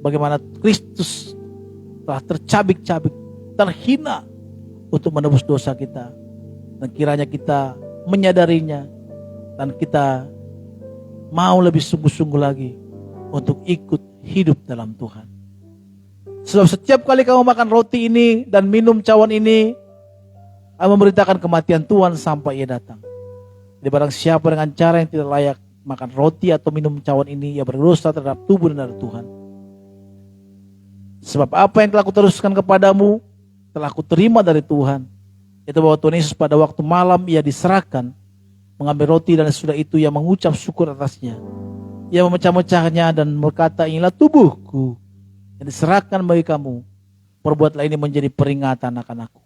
Bagaimana Kristus telah tercabik-cabik, terhina untuk menebus dosa kita. Dan kiranya kita menyadarinya, dan kita mau lebih sungguh-sungguh lagi untuk ikut hidup dalam Tuhan. Sebab setiap kali kamu makan roti ini dan minum cawan ini, memberitakan kematian Tuhan sampai Ia datang. Jadi barang siapa dengan cara yang tidak layak makan roti atau minum cawan ini, ia berdosa terhadap tubuh dan darah Tuhan. Sebab apa yang telah kuteruskan kepadamu telah kuterima dari Tuhan, itu bahwa Tuhan Yesus pada waktu malam Ia diserahkan, mengambil roti dan sesudah itu Ia mengucap syukur atasnya. Ia memecah-mecahnya dan berkata, inilah tubuhku yang diserahkan bagi kamu. Perbuatlah ini menjadi peringatan akan aku.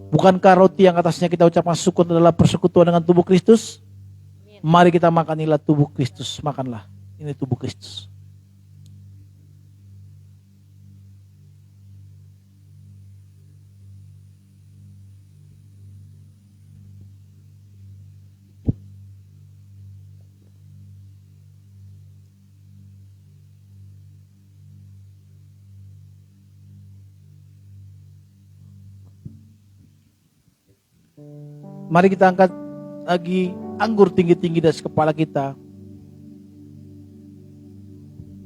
Bukankah roti yang atasnya kita ucapkan syukur adalah persekutuan dengan tubuh Kristus? Mari kita makan, inilah tubuh Kristus. Makanlah, ini tubuh Kristus. Mari kita angkat lagi anggur tinggi-tinggi dari kepala kita.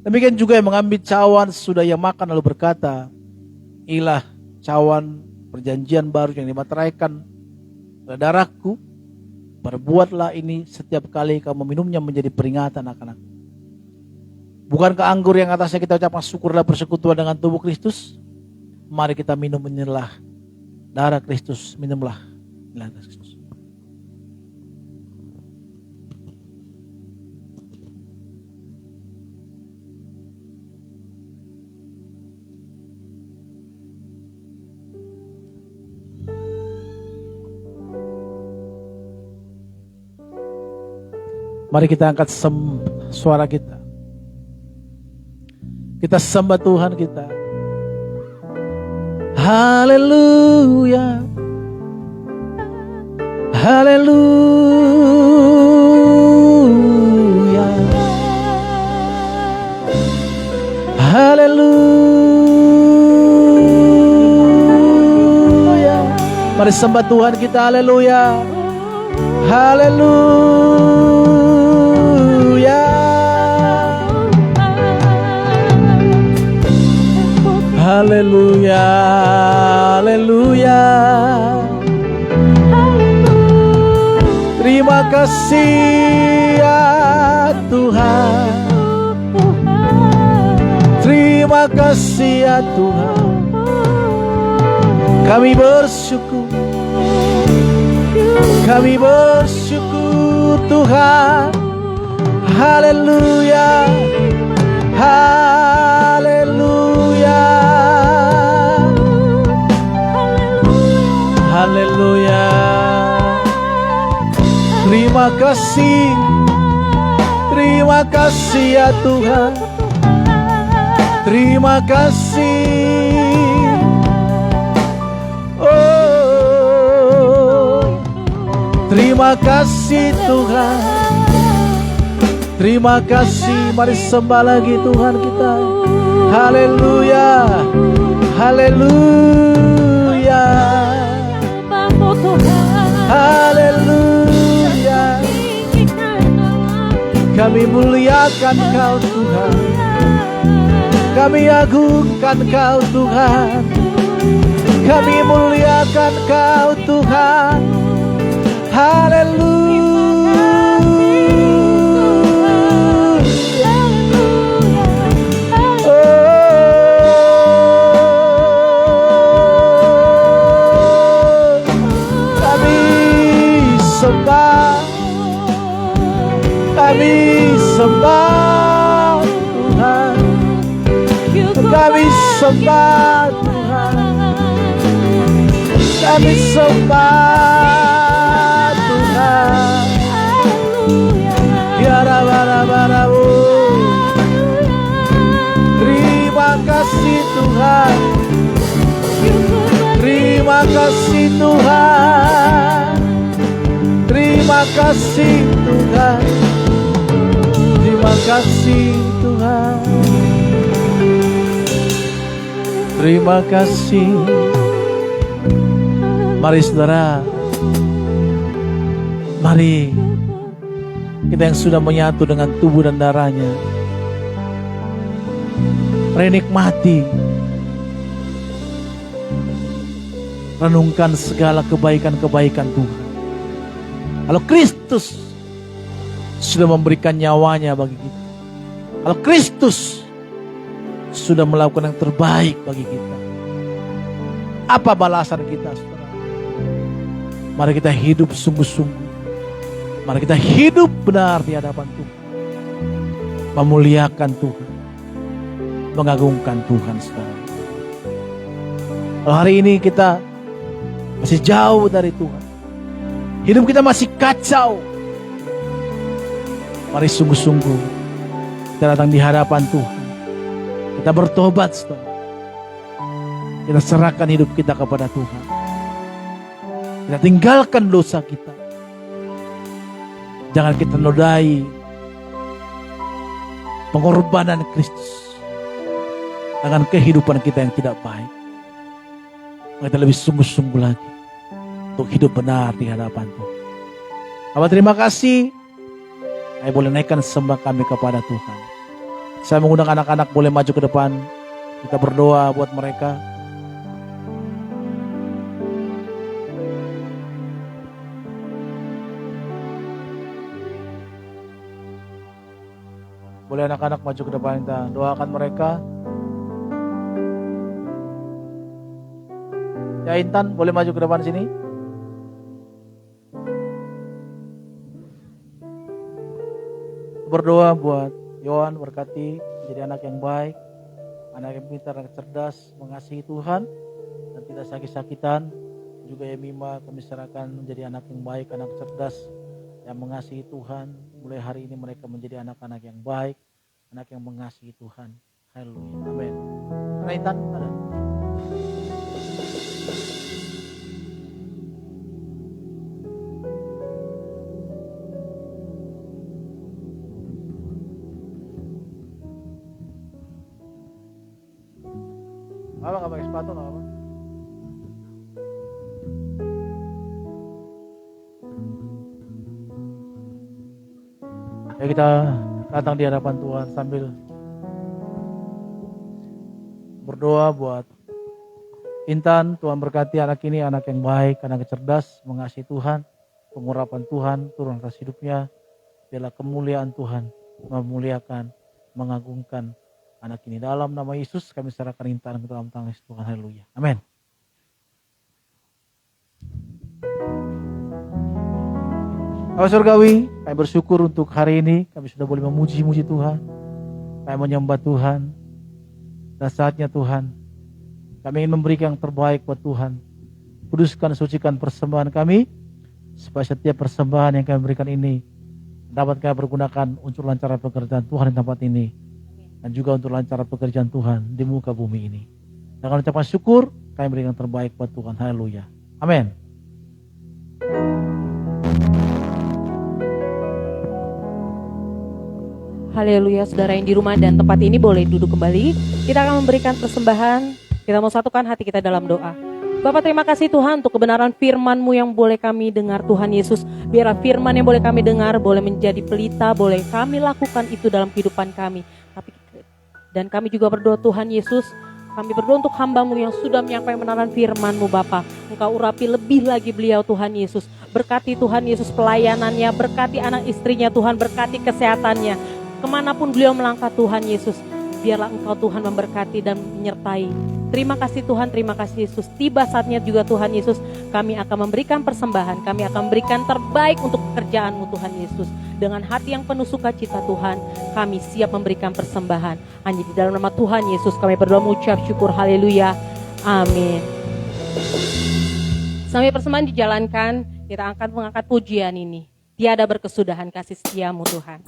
Demikian juga yang mengambil cawan sesudah ia makan lalu berkata, inilah cawan perjanjian baru yang dimateraikan oleh darahku. Perbuatlah ini setiap kali kamu minumnya menjadi peringatan akan aku. Bukankah anggur yang atasnya kita ucapkan syukurlah persekutuan dengan tubuh Kristus? Mari kita minum, inilah darah Kristus, minumlah inilah darah Kristus. Mari kita angkat suara kita. Kita sembah Tuhan kita. Haleluya. Haleluya. Haleluya. Mari sembah Tuhan kita. Haleluya. Haleluya. Haleluya, haleluya. Terima kasih ya Tuhan. Terima kasih ya Tuhan. Kami bersyukur. Kami bersyukur Tuhan. Haleluya. Haleluya. Haleluya. Terima kasih. Terima kasih ya Tuhan. Terima kasih. Oh, Terima kasih Tuhan. Terima kasih. Mari sembah lagi Tuhan kita. Haleluya. Haleluya. Haleluya. Kami muliakan Kau Tuhan. Kami agungkan Kau Tuhan. Kami muliakan Kau Tuhan. Haleluya. Kami sembah Tuhan. Kami sembah Tuhan. Kami sembah Tuhan. Ya Rabba-Rabba-Rabbu. Terima kasih Tuhan. Terima kasih Tuhan. Terima kasih Tuhan. Terima kasih Tuhan. Terima kasih. Mari saudara, mari kita yang sudah menyatu dengan tubuh dan darahnya, mari nikmati, renungkan segala kebaikan-kebaikan Tuhan. Kalau Kristus sudah memberikan nyawanya bagi kita, kalau Kristus sudah melakukan yang terbaik bagi kita, apa balasan kita, saudara? Mari kita hidup sungguh-sungguh. Mari kita hidup benar di hadapan Tuhan, memuliakan Tuhan, mengagungkan Tuhan, saudara. Kalau hari ini kita masih jauh dari Tuhan, hidup kita masih kacau, mari sungguh-sungguh kita datang di hadapan Tuhan. Kita bertobat, saudara. Kita serahkan hidup kita kepada Tuhan. Kita tinggalkan dosa kita. Jangan kita nodai pengorbanan Kristus dengan kehidupan kita yang tidak baik. Kita lebih sungguh-sungguh lagi untuk hidup benar di hadapan Tuhan. Bapak, terima kasih. Saya boleh naikkan sembah kami kepada Tuhan. Saya mengundang anak-anak boleh maju ke depan. Kita berdoa buat mereka. Boleh anak-anak maju ke depan, kita doakan mereka. Ya Intan, boleh maju ke depan sini. Berdoa buat Yohan, berkati menjadi anak yang baik, anak yang pintar, anak cerdas, mengasihi Tuhan dan tidak sakit-sakitan. Juga Yemima kami serahkan menjadi anak yang baik, anak cerdas yang mengasihi Tuhan. Mulai hari ini mereka menjadi anak-anak yang baik, anak yang mengasihi Tuhan. Haleluya. Amin. Anak Intan ada? Apa nggak pakai sepatu nggak apa? Ya kita datang di hadapan Tuhan sambil berdoa buat Intan. Tuhan berkati anak ini, anak yang baik, anak yang cerdas, mengasihi Tuhan, pengurapan Tuhan turun atas hidupnya. Biarlah kemuliaan Tuhan memuliakan, mengagungkan anak ini. Dalam nama Yesus kami serahkan Intan ke dalam tangan Tuhan. Haleluya. Amin. Bapak surgawi, kami bersyukur untuk hari ini kami sudah boleh memuji-muji Tuhan. Kami menyembah Tuhan. Dan saatnya Tuhan, kami ingin memberikan yang terbaik buat Tuhan. Kuduskan, sucikan persembahan kami, supaya setiap persembahan yang kami berikan ini dapat kami pergunakan untuk lancaran pekerjaan Tuhan di tempat ini. Dan juga untuk lancaran pekerjaan Tuhan di muka bumi ini. Dengan ucapan syukur, kami berikan yang terbaik buat Tuhan. Haleluya. Amin.
Haleluya, saudara yang di rumah dan tempat ini boleh duduk kembali. Kita akan memberikan persembahan. Kita mau satukan hati kita dalam doa. Bapak, terima kasih Tuhan untuk kebenaran firman-Mu yang boleh kami dengar Tuhan Yesus. Biarlah firman yang boleh kami dengar boleh menjadi pelita, boleh kami lakukan itu dalam kehidupan kami. Dan kami juga berdoa Tuhan Yesus, kami berdoa untuk hamba-Mu yang sudah menyampaikan kebenaran firman-Mu Bapa. Engkau urapi lebih lagi beliau Tuhan Yesus. Berkati Tuhan Yesus pelayanannya, berkati anak istrinya Tuhan, berkati kesehatannya. Kemanapun beliau melangkah Tuhan Yesus, biarlah Engkau Tuhan memberkati dan menyertai. Terima kasih Tuhan, terima kasih Yesus. Tiba saatnya juga Tuhan Yesus, kami akan memberikan persembahan, kami akan memberikan terbaik untuk pekerjaan-Mu Tuhan Yesus. Dengan hati yang penuh sukacita Tuhan, kami siap memberikan persembahan. Hanya di dalam nama Tuhan Yesus kami berdoa mengucap syukur, haleluya, amin. Sampai persembahan dijalankan, kita akan mengangkat pujian ini. Tiada berkesudahan kasih setia-Mu Tuhan.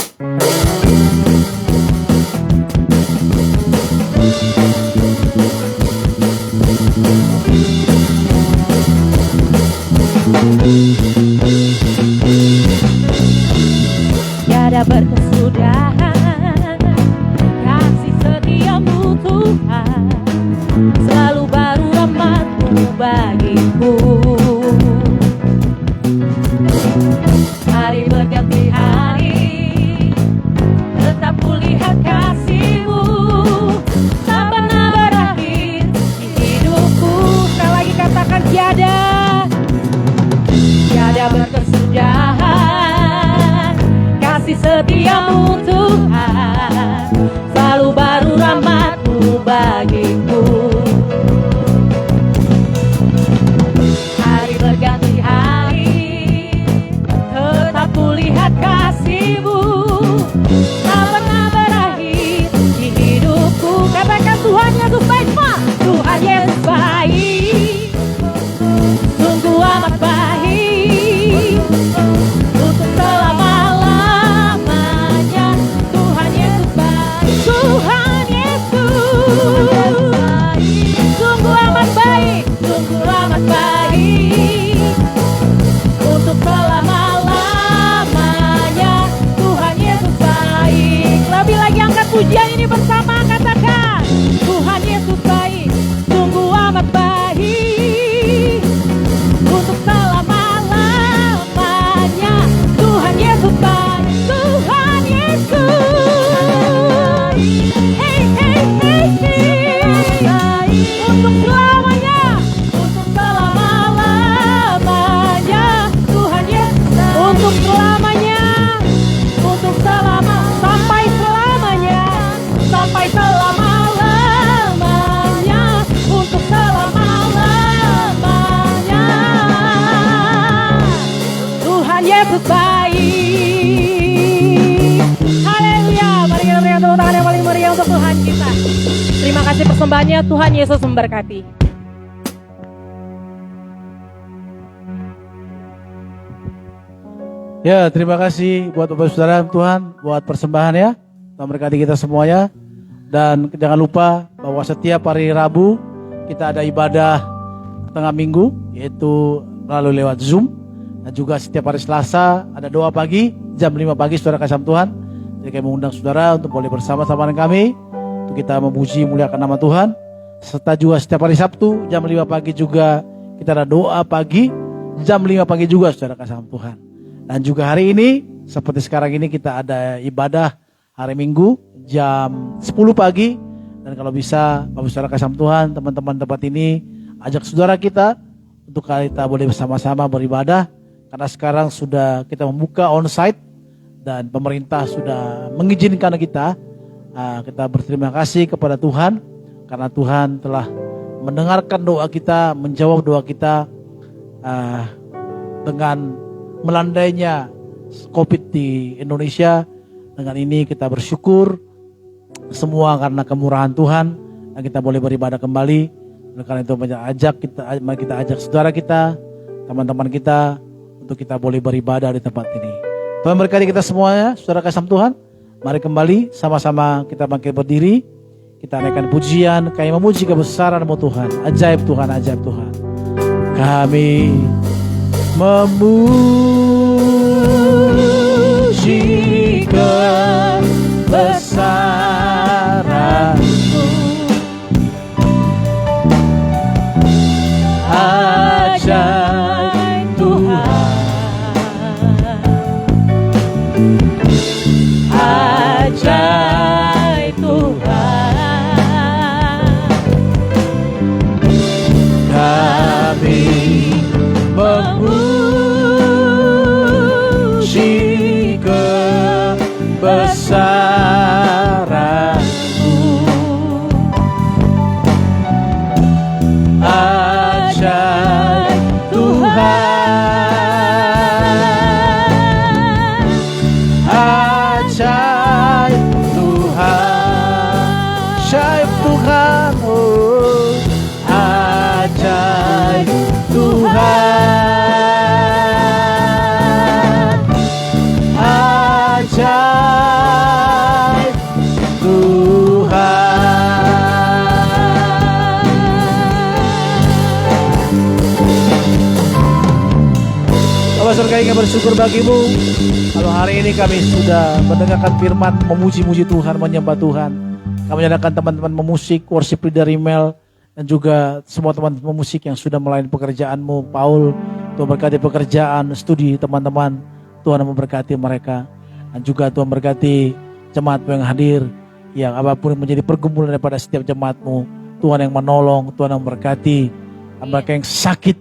Tiada berkesudahan kasih setia-Mu Tuhan, selalu baru rahmat-Mu bagiku. Hari berganti hari, tetap kulihat kasih-Mu, tak pernah berakhir di hidupku. Sekali lagi katakan tiada berkesudahan kasih setia-Mu Tuhan, selalu baru rahmat-Mu bagiku. Hari berganti hari, tetap kulihat kasih-Mu, tak pernah berakhir di hidupku. Katakan Tuhan Yesus baik, Pak. Tuhan Yesus baik, sungguh amat baik, untuk selama-lamanya. Tuhan Yesus baik, Tuhan Yesus sungguh amat baik, sungguh amat baik, untuk selama-lamanya. Tuhan Yesus baik. Lebih lagi angkat pujian ini bersama, katakan Tuhan Yesus baik, sungguh amat baik, untuk selama-lamanya. Tuhan Yesus baik, Tuhan Yesus, hey, hey, hey, hey, untuk selamanya, untuk selama-lamanya. Tuhan Yesus baik, untuk selamanya, untuk selama, sampai selamanya, sampai selama-lamanya, untuk selama-lamanya. Tuhan Yesus baik. Haleluya. Mari kita berikan tepuk tangan yang paling meriah untuk Tuhan kita. Terima kasih persembahannya. Tuhan Yesus memberkati.
Ya, terima kasih buat Bapak Saudara Tuhan, buat persembahan ya. Tuhan berkati kita semuanya. Dan jangan lupa bahwa setiap hari Rabu kita ada ibadah tengah minggu, yaitu melalui lewat Zoom. Dan juga setiap hari Selasa ada doa pagi, jam 5 pagi saudara kasih Tuhan. Jadi kami mengundang saudara untuk boleh bersama-sama dengan kami, untuk kita memuji muliakan nama Tuhan. Serta juga setiap hari Sabtu jam 5 pagi juga kita ada doa pagi, jam 5 pagi juga saudara kasih Tuhan. Dan juga hari ini, seperti sekarang ini kita ada ibadah hari Minggu jam 10 pagi. Dan kalau bisa, Bapak Saudara kasih Tuhan, teman-teman tempat ini, ajak saudara kita untuk kita boleh bersama-sama beribadah. Karena sekarang sudah kita membuka onsite dan pemerintah sudah mengizinkan kita. Kita berterima kasih kepada Tuhan karena Tuhan telah mendengarkan doa kita, menjawab doa kita dengan melandainya COVID di Indonesia. Dengan ini kita bersyukur semua karena kemurahan Tuhan dan kita boleh beribadah kembali. Oleh karena itu mari kita ajak saudara kita, teman-teman kita untuk kita boleh beribadah di tempat ini. Tuhan berkati kita semuanya, saudara kasih Tuhan. Mari kembali sama-sama kita bangkit berdiri. Kita naikkan pujian, kami memuji kebesaran-Mu Tuhan. Ajaib Tuhan, ajaib Tuhan. Kami memuji kebesaran-Mu. Ajaib Tuhan, ajaib Tuhan, kami memuji kebesaran-Mu. Ajaib Tuhan, ajaib Tuhan, ajaib Tuhan, oh, ajaib Tuhan, ajaib Tuhan. Bapak surgawi, kami bersyukur bagimu kalau hari ini kami sudah mendengarkan firman, memuji-muji Tuhan, menyembah Tuhan. Kami menyerahkan teman-teman memusik, worship leader email, dan juga semua teman memusik yang sudah melayani pekerjaanmu. Paul, Tuhan berkati pekerjaan, studi teman-teman, Tuhan memberkati mereka. Dan juga Tuhan berkati jemaatmu yang hadir, yang apapun yang menjadi pergumulan daripada setiap jemaatmu, Tuhan yang menolong, Tuhan yang memberkati. Mereka yang sakit,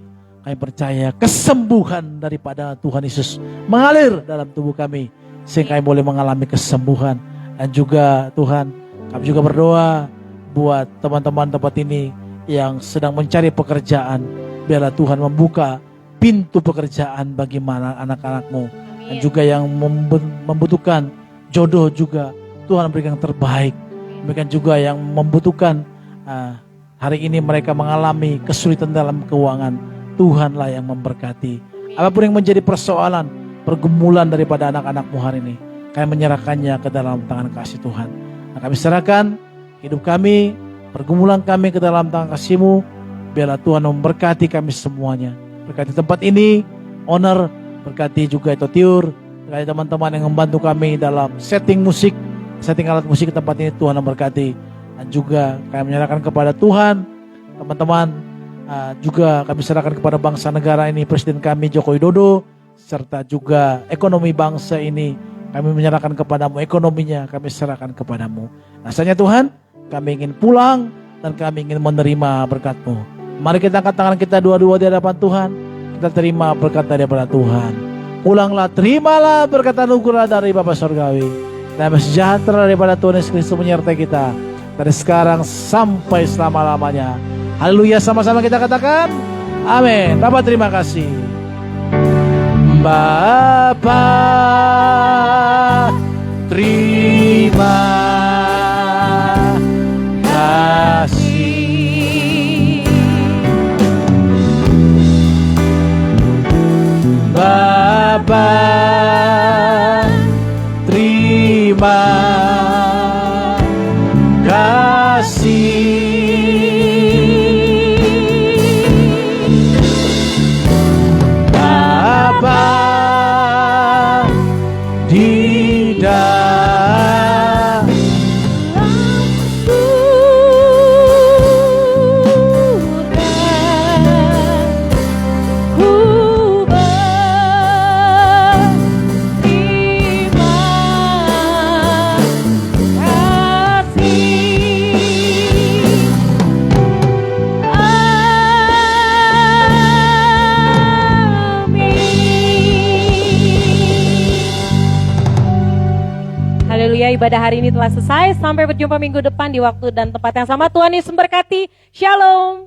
kami percaya kesembuhan daripada Tuhan Yesus mengalir dalam tubuh kami, sehingga kami boleh mengalami kesembuhan. Dan juga Tuhan, kami juga berdoa buat teman-teman tempat ini yang sedang mencari pekerjaan. Biarlah Tuhan membuka pintu pekerjaan bagi anak-anak-Mu. Dan juga yang membutuhkan jodoh juga, Tuhan berikan yang terbaik. Demikian juga yang membutuhkan hari ini mereka mengalami kesulitan dalam keuangan, Tuhanlah yang memberkati. Apapun yang menjadi persoalan, pergumulan daripada anak-anak-Mu hari ini, kami menyerahkannya ke dalam tangan kasih Tuhan. Nah, kami serahkan hidup kami, pergumulan kami ke dalam tangan kasih-Mu. Biarlah Tuhan memberkati kami semuanya. Berkati tempat ini, owner, berkati juga itu Tiur, berkati teman-teman yang membantu kami dalam setting musik, setting alat musik ke tempat ini. Tuhan memberkati. Dan juga kami menyerahkan kepada Tuhan, teman-teman, juga kami serahkan kepada bangsa negara ini, Presiden kami Joko Widodo, serta juga ekonomi bangsa ini. Kami menyerahkan kepadamu, ekonominya kami serahkan kepadamu. Rasanya Tuhan, kami ingin pulang dan kami ingin menerima berkat-Mu. Mari kita angkat tangan kita dua-dua di hadapan Tuhan. Kita terima berkat daripada Tuhan. Pulanglah, terimalah berkat anugerah dari Bapa Surgawi. Damai sejahtera daripada Tuhan Yesus Kristus menyertai kita dari sekarang sampai selama-lamanya. Haleluya, sama-sama kita katakan amin. Bapa terima kasih. Bapa terima kasih. Bapa terima kasih.
Ibadah hari ini telah selesai. Sampai berjumpa minggu depan di waktu dan tempat yang sama. Tuhan Yesus memberkati. Shalom.